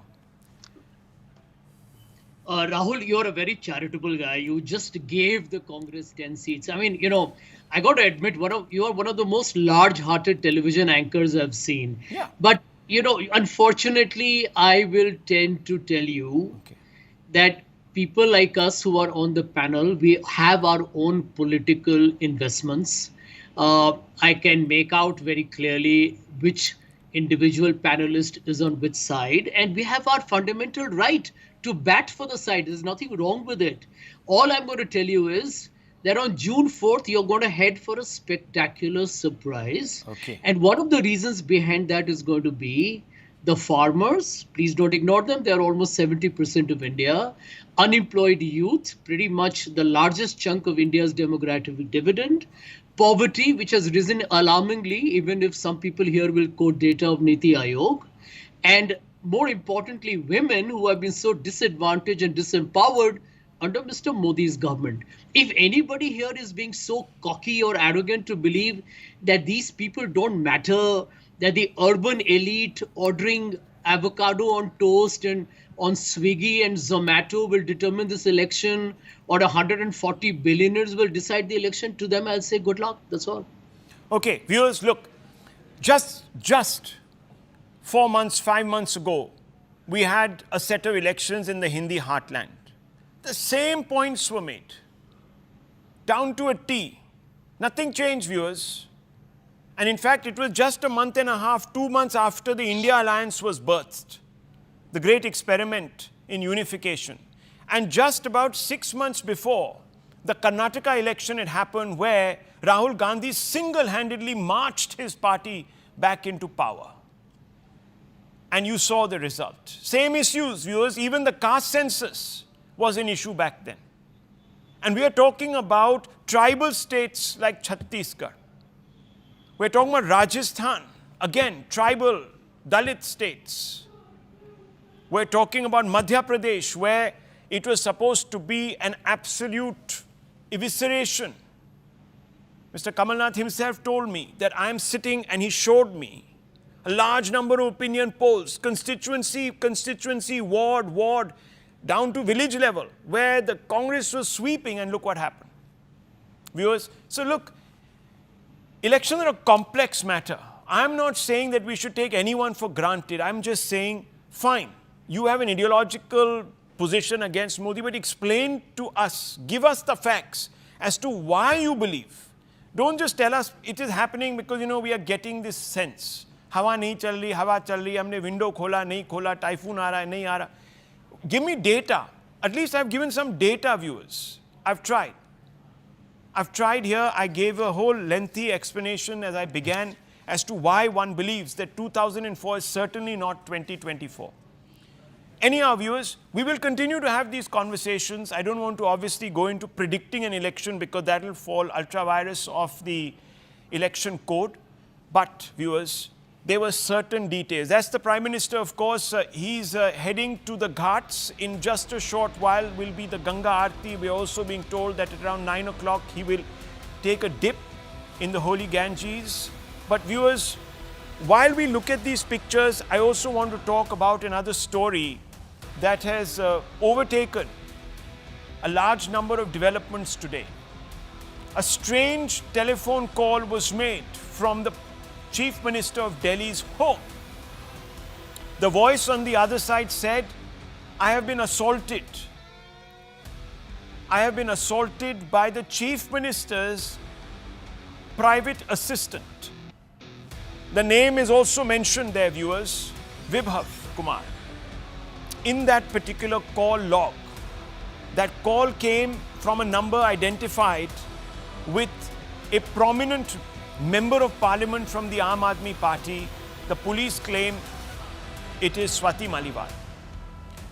Rahul, you're a very charitable guy. You just gave the Congress 10 seats. I mean, I got to admit, you are one of the most large-hearted television anchors I've seen. Yeah. But, unfortunately, I will tend to tell you that people like us who are on the panel, we have our own political investments. I can make out very clearly which individual panelist is on which side, and we have our fundamental right to bat for the side. There's nothing wrong with it. All I'm going to tell you is that on June 4th, you're going to head for a spectacular surprise. Okay. And one of the reasons behind that is going to be the farmers. Please don't ignore them. They're almost 70% of India. Unemployed youth, pretty much the largest chunk of India's demographic dividend. Poverty, which has risen alarmingly, even if some people here will quote data of Niti Aayog. And more importantly, women who have been so disadvantaged and disempowered under Mr. Modi's government. If anybody here is being so cocky or arrogant to believe that these people don't matter, that the urban elite ordering avocado on toast and on Swiggy and Zomato will determine this election, or 140 billionaires will decide the election, to them I'll say good luck. That's all. Okay, viewers, look, just 4 months, 5 months ago, we had a set of elections in the Hindi heartland. The same points were made, down to a T. Nothing changed, viewers. And in fact, it was just a month and a half, 2 months after the India Alliance was birthed, the great experiment in unification. And just about 6 months before, the Karnataka election had happened, where Rahul Gandhi single-handedly marched his party back into power. And you saw the result. Same issues, viewers, even the caste census was an issue back then. And we are talking about tribal states like Chhattisgarh. We're talking about Rajasthan, again, tribal, Dalit states. We're talking about Madhya Pradesh, where it was supposed to be an absolute evisceration. Mr. Kamalnath himself told me that I am sitting, and he showed me a large number of opinion polls, constituency, ward, down to village level, where the Congress was sweeping, and look what happened. Viewers, so look, elections are a complex matter. I'm not saying that we should take anyone for granted. I'm just saying, fine, you have an ideological position against Modi, but explain to us, give us the facts as to why you believe. Don't just tell us it is happening because, we are getting this sense. हवा नहीं चल रही, हवा चल रही, हमने window खोला, नहीं खोला, टाइफून आ रहा है, नहीं आ रहा. Give me data. At least I've given some data, viewers. I've tried here. I gave a whole lengthy explanation as I began as to why one believes that 2004 is certainly not 2024. Anyhow, viewers, we will continue to have these conversations. I don't want to obviously go into predicting an election because that will fall ultra-virus of the election code. But, viewers, there were certain details. That's the Prime Minister, of course. He's heading to the Ghats. In just a short while will be the Ganga Aarti. We're also being told that at around 9 o'clock he will take a dip in the holy Ganges. But viewers, while we look at these pictures, I also want to talk about another story that has overtaken a large number of developments today. A strange telephone call was made from the Chief Minister of Delhi's home. The voice on the other side said, I have been assaulted. I have been assaulted by the Chief Minister's private assistant. The name is also mentioned there, viewers, Vibhav Kumar. In that particular call log, that call came from a number identified with a prominent member of parliament from the Aam Aadmi Party. The police claim it is Swati Maliwal.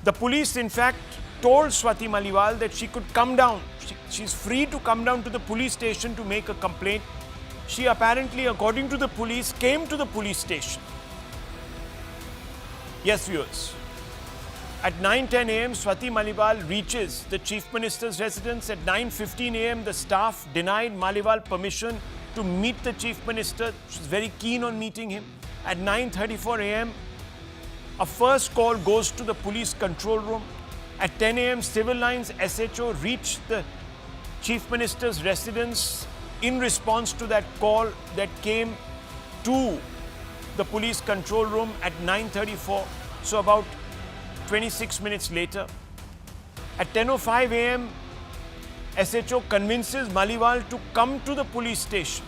The police, in fact, told Swati Maliwal that she could come down. She's free to come down to the police station to make a complaint. She apparently, according to the police, came to the police station. Yes, viewers. At 9:10 a.m., Swati Maliwal reaches the Chief Minister's residence. At 9:15 a.m., the staff denied Maliwal permission to meet the Chief Minister. She's very keen on meeting him. At 9:34 a.m., a first call goes to the police control room. At 10 a.m., Civil Lines SHO reached the Chief Minister's residence in response to that call that came to the police control room at 9:34. So about 26 minutes later. At 10:05 a.m., SHO convinces Maliwal to come to the police station.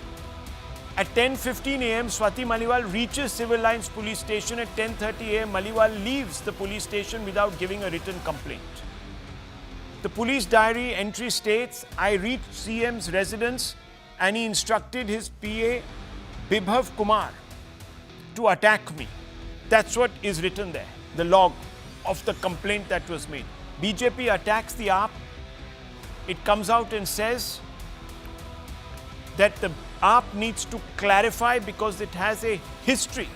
At 10:15 a.m., Swati Maliwal reaches Civil Lines police station. At 10:30 a.m., Maliwal leaves the police station without giving a written complaint. The police diary entry states, I reached CM's residence and he instructed his PA, Vibhav Kumar, to attack me. That's what is written there, the log of the complaint that was made. BJP attacks the AAP. It comes out and says that the AAP needs to clarify because it has a history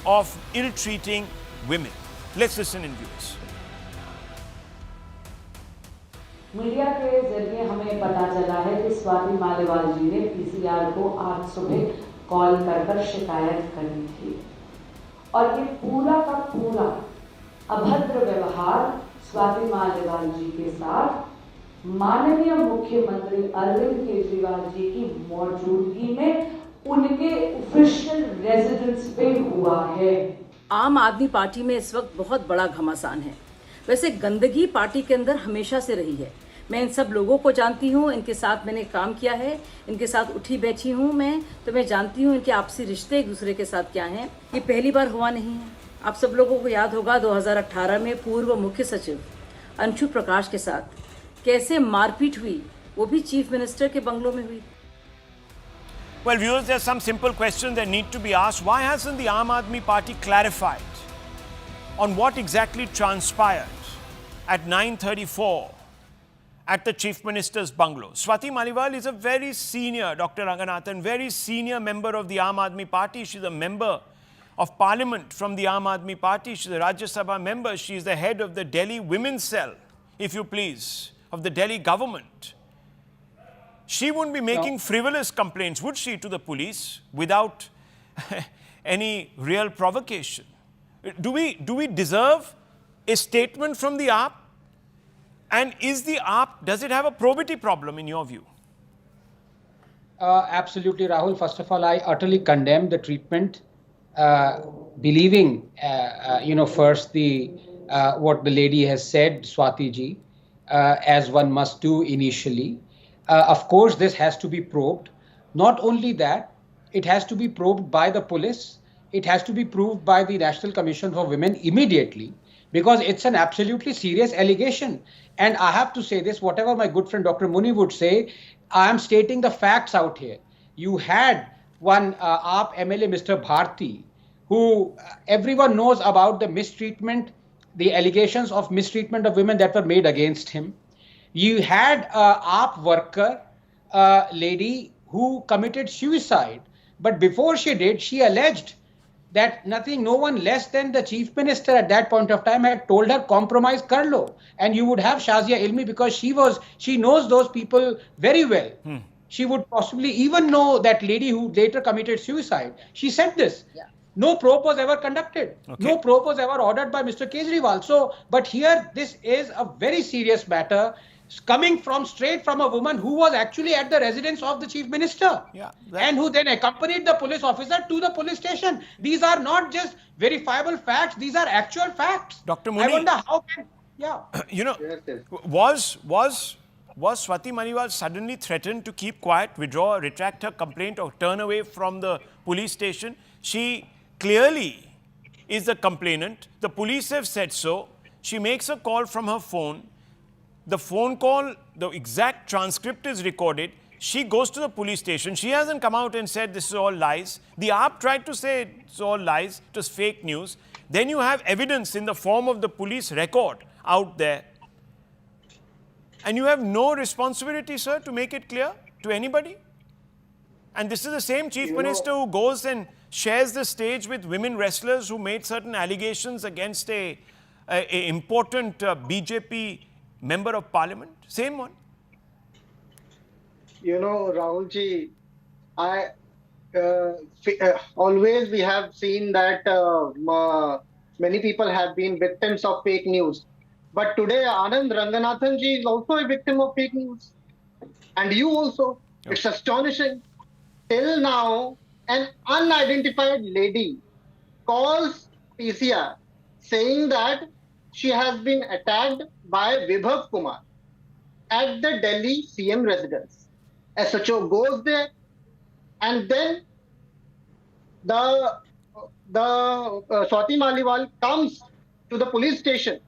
of ill-treating women. Let's listen in, viewers. Media के जरिए हमें पता चला है कि स्वाति मालीवाल जी ने PCR को आज सुबह कॉल कर शिकायत करी थी और ये पूरा का पूरा अभद्र व्यवहार स्वाति मालीवाल जी के साथ माननीय मुख्यमंत्री अरविंद केजरीवाल जी की मौजूदगी में उनके ऑफिशियल रेजिडेंस पे हुआ है। आम आदमी पार्टी में इस वक्त बहुत बड़ा घमासान है। वैसे गंदगी पार्टी के अंदर हमेशा से रही है। मैं इन सब लोगों को जानती हूँ, इनके साथ मैंने काम किया है, इनके साथ उठी बैठी हूँ मैं, तो मैं जानती हूँ इनके आपसी रिश्ते एक दूसरे के साथ क्या हैं। ये पहली बार हुआ नहीं है। आप सब लोगों को याद होगा 2018 में पूर्व मुख्य सचिव अंशु प्रकाश के साथ कैसे मारपीट हुई, वो भी चीफ मिनिस्टर के बंगलों में हुई। Well, viewers, there are some simple questions that need to be asked. Why hasn't the Aam Aadmi Party clarified on what exactly transpired at 9:34 at the Chief Minister's bungalow? Swati Maliwal is a very senior, Dr. Ranganathan, very senior member of the Aam Aadmi Party. She's a member of Parliament from the Aam Aadmi Party. She's a Rajya Sabha member. She's the head of the Delhi Women's Cell, if you please, of the Delhi government. She wouldn't be making frivolous complaints, would she, to the police without any real provocation? Do we deserve a statement from the AAP? And is the AAP, does it have a probity problem in your view? Absolutely, Rahul. First of all, I utterly condemn the treatment, believing, first what the lady has said, Swati ji, as one must do initially. Of course, this has to be probed. Not only that, it has to be probed by the police. It has to be proved by the National Commission for Women immediately, because it's an absolutely serious allegation. And I have to say this, whatever my good friend Dr. Muni would say, I am stating the facts out here. You had one AAP MLA, Mr. Bharti, who everyone knows about the mistreatment, the allegations of mistreatment of women that were made against him. You had a AAP worker, lady who committed suicide. But before she did, she alleged that no one less than the chief minister at that point of time had told her, compromise kar lo. And you would have Shazia Ilmi, because she knows those people very well. She would possibly even know that lady who later committed suicide. She said this. Yeah. No probe was ever conducted. Okay. No probe was ever ordered by Mr. Kejriwal. So, but here, this is a very serious matter, coming straight from a woman who was actually at the residence of the chief minister, and who then accompanied the police officer to the police station. These are not just verifiable facts; these are actual facts. Dr. Muni, I wonder how can was Swati Maliwal suddenly threatened to keep quiet, withdraw, retract her complaint, or turn away from the police station? She clearly is the complainant. The police have said so. She makes a call from her phone. The phone call, the exact transcript is recorded. She goes to the police station. She hasn't come out and said this is all lies. The AAP tried to say it's all lies. It was fake news. Then you have evidence in the form of the police record out there. And you have no responsibility, sir, to make it clear to anybody. And this is the same chief minister who goes and shares the stage with women wrestlers who made certain allegations against a important BJP member of parliament. Same one. Rahulji, always we have seen that many people have been victims of fake news. But today, Anand Ranganathan ji is also a victim of fake news. And you also. Okay. It's astonishing. Till now, an unidentified lady calls PCR saying that she has been attacked by Vibhav Kumar at the Delhi CM residence. SHO goes there, and then the Swati Maliwal comes to the police station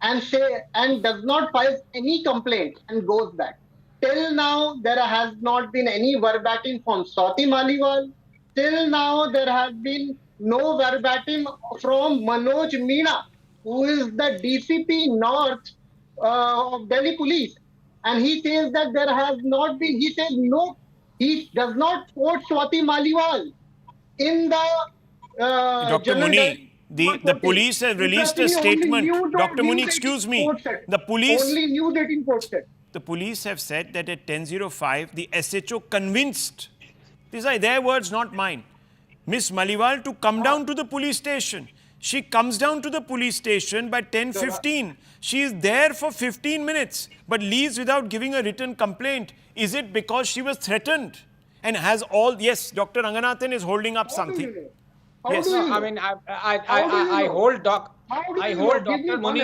and does not file any complaint and goes back. Till now, there has not been any verbatim from Swati Maliwal. Till now, there has been no verbatim from Manoj Meena, who is the DCP North of Delhi Police. And he says that there has not been, he says no, he does not quote Swati Maliwal in the Dr. Muni, the police have released a statement. Dr. Muni, excuse me. The police only News 18 posted. The police have said that at 10:05, the SHO convinced, these are their words, not mine, Miss Maliwal to come down to the police station. She comes down to the police station by 10:15. She is there for 15 minutes, but leaves without giving a written complaint. Is it because she was threatened? And has all, yes, Dr. Ranganathan is holding up something. Yes. I mean, I hold Dr. Muni.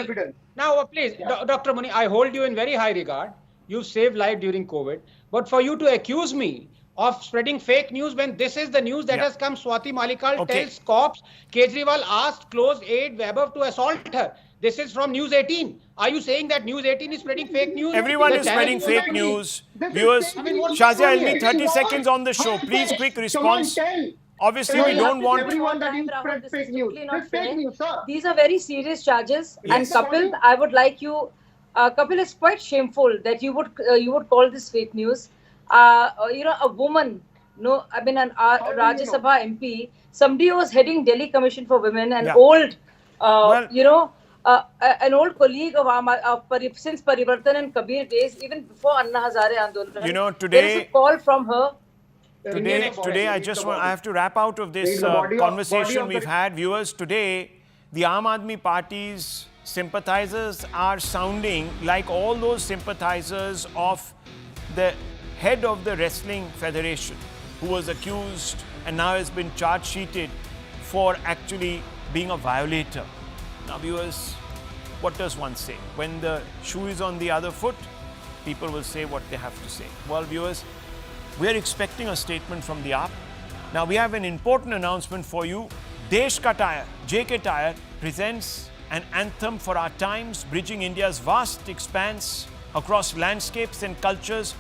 Now, please, Dr. Muni, I hold you in very high regard. You saved life during COVID. But for you to accuse me of spreading fake news when this is the news that has come, Swati Maliwal tells cops, Kejriwal asked close aide Vaibhav to assault her. This is from News 18. Are you saying that News 18 is spreading fake news? Everyone The is channel spreading fake company- news. This is Viewers, fake news. Shazia Almi, This is 30 what? seconds on the show. Hard Please, facts. quick Come on, response. tell. Obviously, we Tell don't want... everyone that you Rahul, spread this fake is news. totally not This is fake fair. news, sir. These are very serious charges. Yes. And Kapil, I would like you, Kapil, it's quite shameful that you would call this fake news. A woman, no, I mean an do you Rajya know? Sabha MP, somebody who was heading Delhi Commission for Women, an Yeah. old, Well- an old colleague of since Parivartan and Kabir days, even before Anna Hazare Andolan. You know, there is today- a call from her. Today, I have to wrap out of this Read the body of- conversation body of we've the- had. Viewers, today, the Aam Aadmi Party's sympathizers are sounding like all those sympathizers of the head of the Wrestling Federation, who was accused and now has been charge sheeted for actually being a violator. Now, viewers, what does one say? When the shoe is on the other foot, people will say what they have to say. Well, viewers, we are expecting a statement from the AAP. Now, we have an important announcement for you. Desh Ka Tire, JK Tire, presents an anthem for our times, bridging India's vast expanse across landscapes and cultures.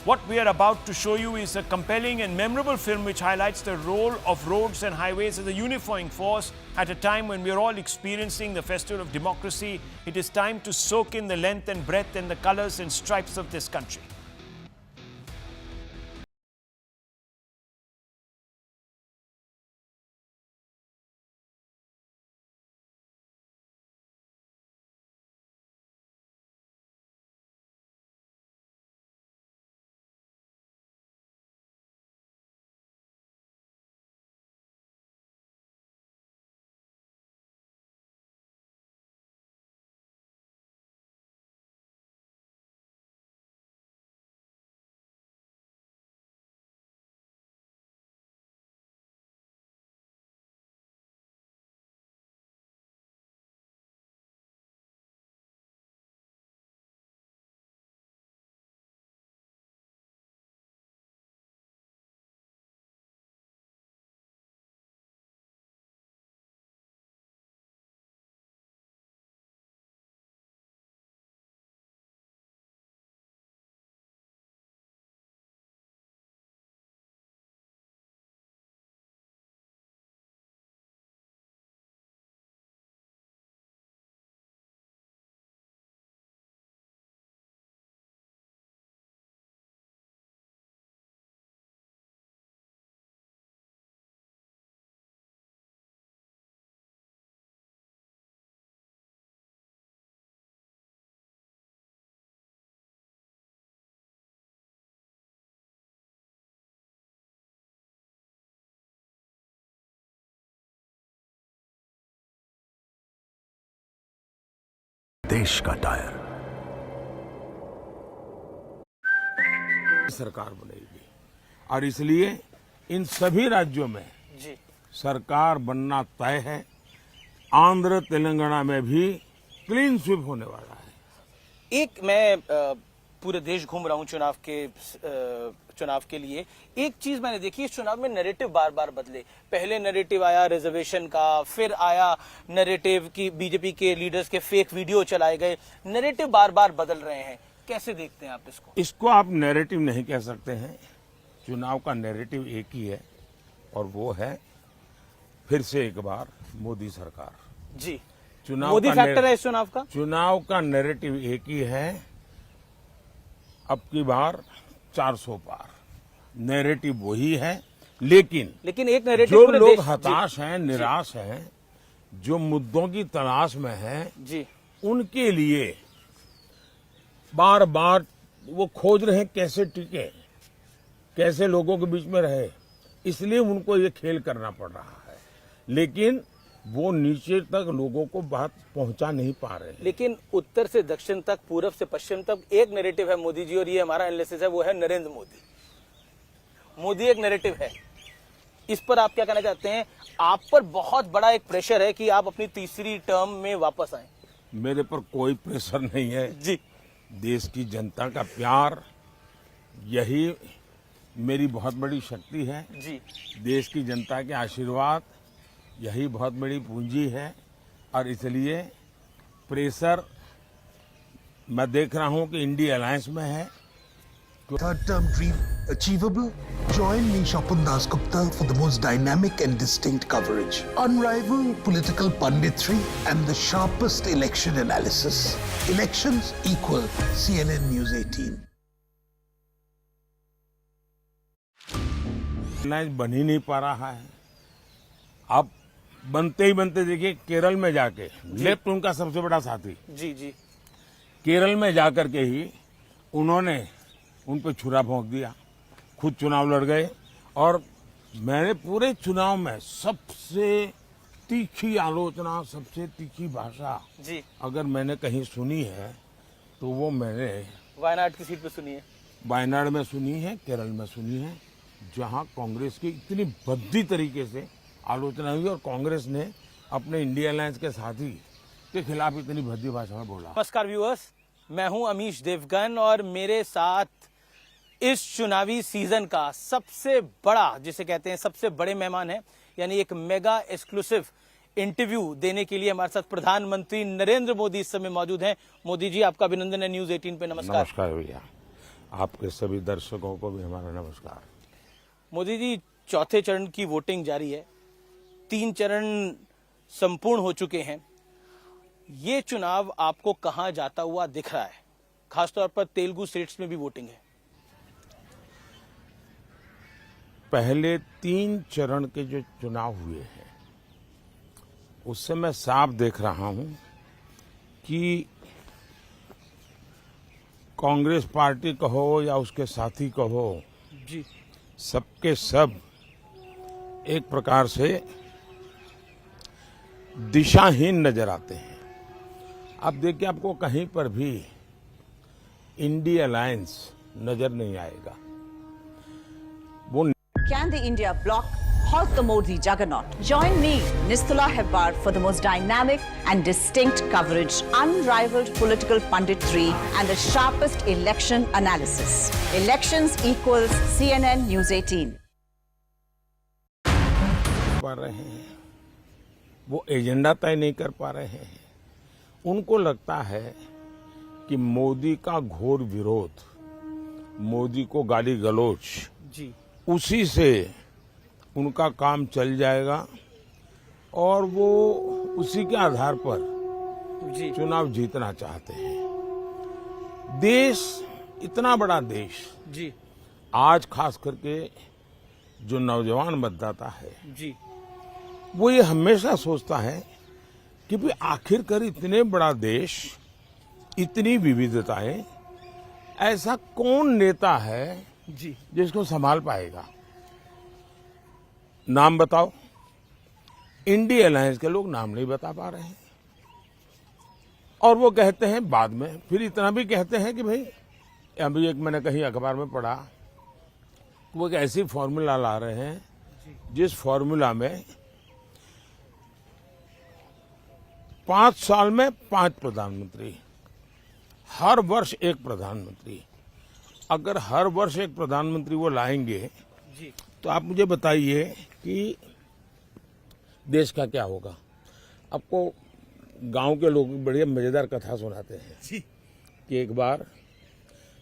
What we are about to show you is a compelling and memorable film which highlights the role of roads and highways as a unifying force at a time when we are all experiencing the festival of democracy. It is time to soak in the length and breadth and the colors and stripes of this country. देश का tyre सरकार बनेगी और इसलिए इन सभी राज्यों में जी सरकार बनना तय है। आंध्र तेलंगाना में भी क्लीन स्वीप होने वाला है। एक मैं पूरे देश घूम रहा हूं चुनाव के लिए। एक चीज मैंने देखी, इस चुनाव में नैरेटिव बार बार बदले। पहले नैरेटिव आया रिजर्वेशन का, फिर आया नैरेटिव की बीजेपी के लीडर्स के फेक वीडियो चलाए गए। नैरेटिव बार बार बदल रहे हैं, कैसे देखते हैं आप इसको? इसको आप नैरेटिव नहीं कह सकते हैं। चुनाव का नैरेटिव एक ही है और वो है फिर से एक बार मोदी सरकार। जी, चुनाव मोदी का फैक्टर है इस चुनाव का। चुनाव का नैरेटिव एक ही है, अब की बार 400 पार। नैरेटिव वही है, लेकिन एक नैरेटिव जो पूरे लोग देश- हताश हैं, निराश हैं, जो मुद्दों की तलाश में हैं, जी उनके लिए बार बार वो खोज रहे हैं कैसे टिके, कैसे लोगों के बीच में रहे। इसलिए उनको ये खेल करना पड़ रहा है, लेकिन वो नीचे तक लोगों को बात पहुंचा नहीं पा रहे हैं। लेकिन उत्तर से दक्षिण तक, पूरब से पश्चिम तक एक नैरेटिव है मोदी जी, और ये हमारा एनालिसिस है, वो है नरेंद्र मोदी। मोदी एक नैरेटिव है, इस पर आप क्या कहना चाहते हैं? आप पर बहुत बड़ा एक प्रेशर है कि आप अपनी तीसरी टर्म में वापस आए। मेरे पर कोई प्रेशर नहीं है जी, देश की जनता का प्यार, यही मेरी बहुत बड़ी शक्ति है। जी देश की जनता के आशीर्वाद, यही बहुत बड़ी पूंजी है, और इसलिए प्रेशर मैं देख रहा हूं कि इंडिया अलायंस में है। Third term dream achievable? Join me, Shapun Das Gupta, for the most dynamic and distinct coverage. Unrivaled political punditry and the sharpest election analysis. Elections equal CNN News 18. Alliance बन ही नहीं पा रहा है। अब बनते ही बनते देखिए केरल में जाके लेफ्ट उनका सबसे बड़ा साथी जी जी केरल में जाकर के ही उन्होंने उन पर छुरा भोंक दिया, खुद चुनाव लड़ गए। और मैंने पूरे चुनाव में सबसे तीखी आलोचना, सबसे तीखी भाषा जी अगर मैंने कहीं सुनी है तो वो मैंने वायनाड की सीट पे सुनी है। वायनाड में सुनी है, केरल में सुनी है, जहां कांग्रेस की इतनी भद्दी तरीके से आलोचना हुई और कांग्रेस ने अपने इंडिया अलायंस के साथी के खिलाफ इतनी भद्दी भाषा में बोला। नमस्कार व्यूअर्स, मैं हूं अमीश देवगन और मेरे साथ इस चुनावी सीजन का सबसे बड़ा, जिसे कहते हैं सबसे बड़े मेहमान है, यानी एक मेगा एक्सक्लूसिव इंटरव्यू देने के लिए हमारे साथ प्रधानमंत्री नरेंद्र मोदी इस समय मौजूद हैं। मोदी जी, आपका अभिनंदन है न्यूज 18 पे। नमस्कार। नमस्कार भैया, आपके सभी दर्शकों को भी हमारा नमस्कार। मोदी जी, चौथे चरण की वोटिंग जारी है, 3 चरण संपूर्ण हो चुके हैं। ये चुनाव आपको कहां जाता हुआ दिख रहा है? खासतौर पर तेलुगु स्टेट्स में भी वोटिंग है। पहले 3 चरण के जो चुनाव हुए हैं उससे मैं साफ देख रहा हूं कि कांग्रेस पार्टी कहो या उसके साथी कहो जी, सबके सब एक प्रकार से दिशाहीन नजर आते हैं। अब देखिए, आपको कहीं पर भी इंडिया अलायंस नजर नहीं आएगा। वो Can the India bloc halt the Modi juggernaut? Join me, Nistula Hebbar, for the most dynamic and distinct coverage, unrivaled political punditry, and the sharpest election analysis. Elections equals CNN News 18. पा रहे हैं, वो agenda तय नहीं कर पा रहे हैं। उनको लगता है कि मोदी का घोर विरोध, मोदी को गाली गलौज, जी, उसी से उनका काम चल जाएगा और वो उसी के आधार पर जी, चुनाव जीतना चाहते हैं। देश, इतना बड़ा देश, जी, आज खास करके जो नौजवान मतदाता है, जी, वो ये हमेशा सोचता है कि भाई आखिरकार इतने बड़ा देश, इतनी विविधताएं, ऐसा कौन नेता है जी, जिसको संभाल पाएगा? नाम बताओ। इंडिया अलायंस के लोग नाम नहीं बता पा रहे हैं और वो कहते हैं बाद में, फिर इतना भी कहते हैं कि भाई, अभी एक मैंने कहीं अखबार में पढ़ा, वो एक ऐसी फॉर्मूला ला रहे हैं जिस फॉर्मूला में 5 साल में 5 प्रधानमंत्री, हर वर्ष एक प्रधानमंत्री। अगर हर वर्ष एक प्रधानमंत्री वो लाएंगे जी, तो आप मुझे बताइए कि देश का क्या होगा। आपको गांव के लोग बड़ी मजेदार कथा सुनाते हैं जी, कि एक बार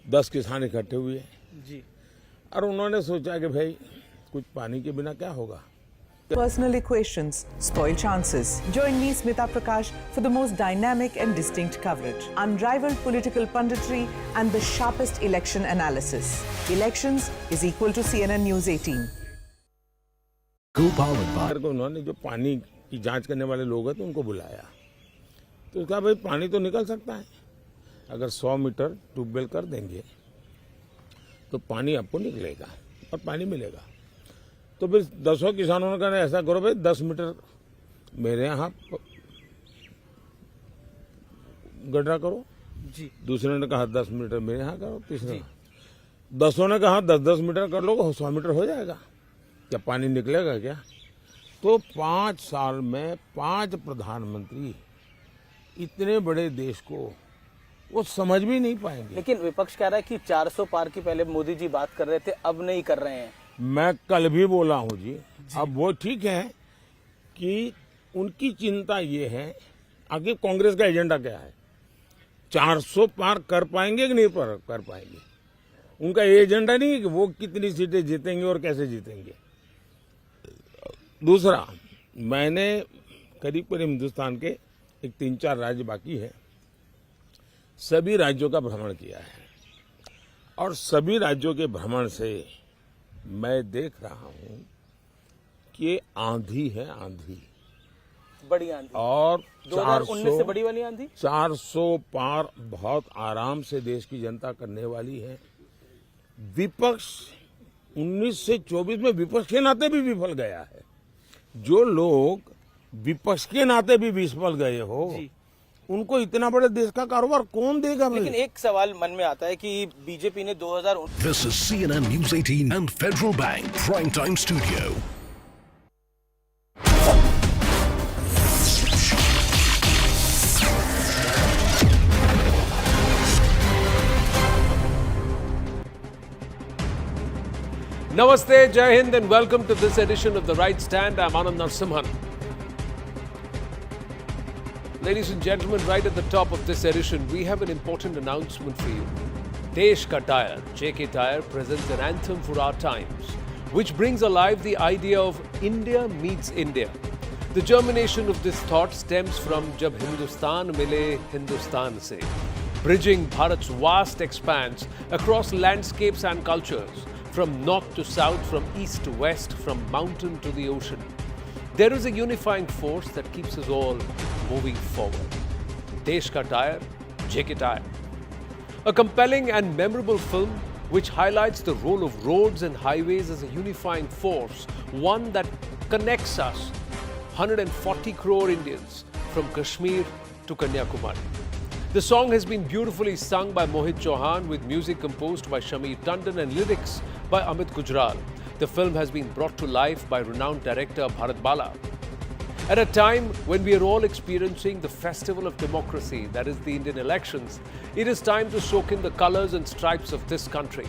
10 किसान इकट्ठे हुए जी, और उन्होंने सोचा कि भाई कुछ पानी के बिना क्या होगा। Personal equations spoil chances. Join me, Smita Prakash, for the most dynamic and distinct coverage, unrivaled political punditry, and the sharpest election analysis. Elections is equal to CNN News 18. उन्होंने जो पानी की जांच करने वाले लोग हैं तो उनको बुलाया, तो कहा भाई पानी तो निकल सकता है, अगर 100 मीटर ट्यूबवेल कर देंगे तो पानी आपको निकलेगा और पानी मिलेगा। तो फिर 10 किसानों ने कहा ऐसा करो भाई 10 मीटर मेरे यहाँ गड्ढा करो जी, दूसरे ने कहा 10 मीटर मेरे यहाँ करो, तीसरे 10 ने कहा 10-10 मीटर कर लो, 100 मीटर हो जाएगा, क्या पानी निकलेगा क्या? तो 5 साल में 5 प्रधानमंत्री इतने बड़े देश को वो समझ भी नहीं पाएंगे। लेकिन विपक्ष कह रहा है कि 400 पार की पहले मोदी जी बात कर रहे थे, अब नहीं कर रहे हैं। मैं कल भी बोला हूं जी। अब वो ठीक है कि उनकी चिंता ये है, आखिर कांग्रेस का एजेंडा क्या है? 400 पार कर पाएंगे कि नहीं कर पाएंगे? उनका ये एजेंडा नहीं है कि वो कितनी सीटें जीतेंगे और कैसे जीतेंगे। दूसरा, मैंने करीब हिंदुस्तान के एक 3-4 राज्य बाकी है, सभी राज्यों का भ्रमण किया है और सभी राज्यों के भ्रमण से मैं देख रहा हूं कि ये आंधी है, आंधी, बड़ी आंधी। और 2019 से बड़ी वाली आंधी 400 पार बहुत आराम से देश की जनता करने वाली है। विपक्ष 19 से 24 में विपक्ष के नाते भी विफल गया है। जो लोग विपक्ष के नाते भी विफल गए हो, उनको इतना बड़े देश का कारोबार कौन देगा? लेकिन एक सवाल मन में आता है कि बीजेपी ने 2019। This is CNN News 18 and Federal Bank Prime Time Studio. Namaste, Jai Hind, and welcome to this edition of The Right Stand. I'm Anand Narsimhan. Ladies and gentlemen, right at the top of this edition, we have an important announcement for you. Desh Ka Tire, JK Tire, presents an anthem for our times, which brings alive the idea of India meets India. The germination of this thought stems from Jab Hindustan Mile Hindustan Se, bridging Bharat's vast expanse across landscapes and cultures, from north to south, from east to west, from mountain to the ocean. There is a unifying force that keeps us all moving forward. Desh Ka Tire, JK Tire. A compelling and memorable film which highlights the role of roads and highways as a unifying force, one that connects us, 140 crore Indians, from Kashmir to Kanyakumari. The song has been beautifully sung by Mohit Chauhan with music composed by Shamir Tandon and lyrics by Amit Gujral. The film has been brought to life by renowned director Bharat Bala. At a time when we are all experiencing the festival of democracy, that is the Indian elections, it is time to soak in the colors and stripes of this country.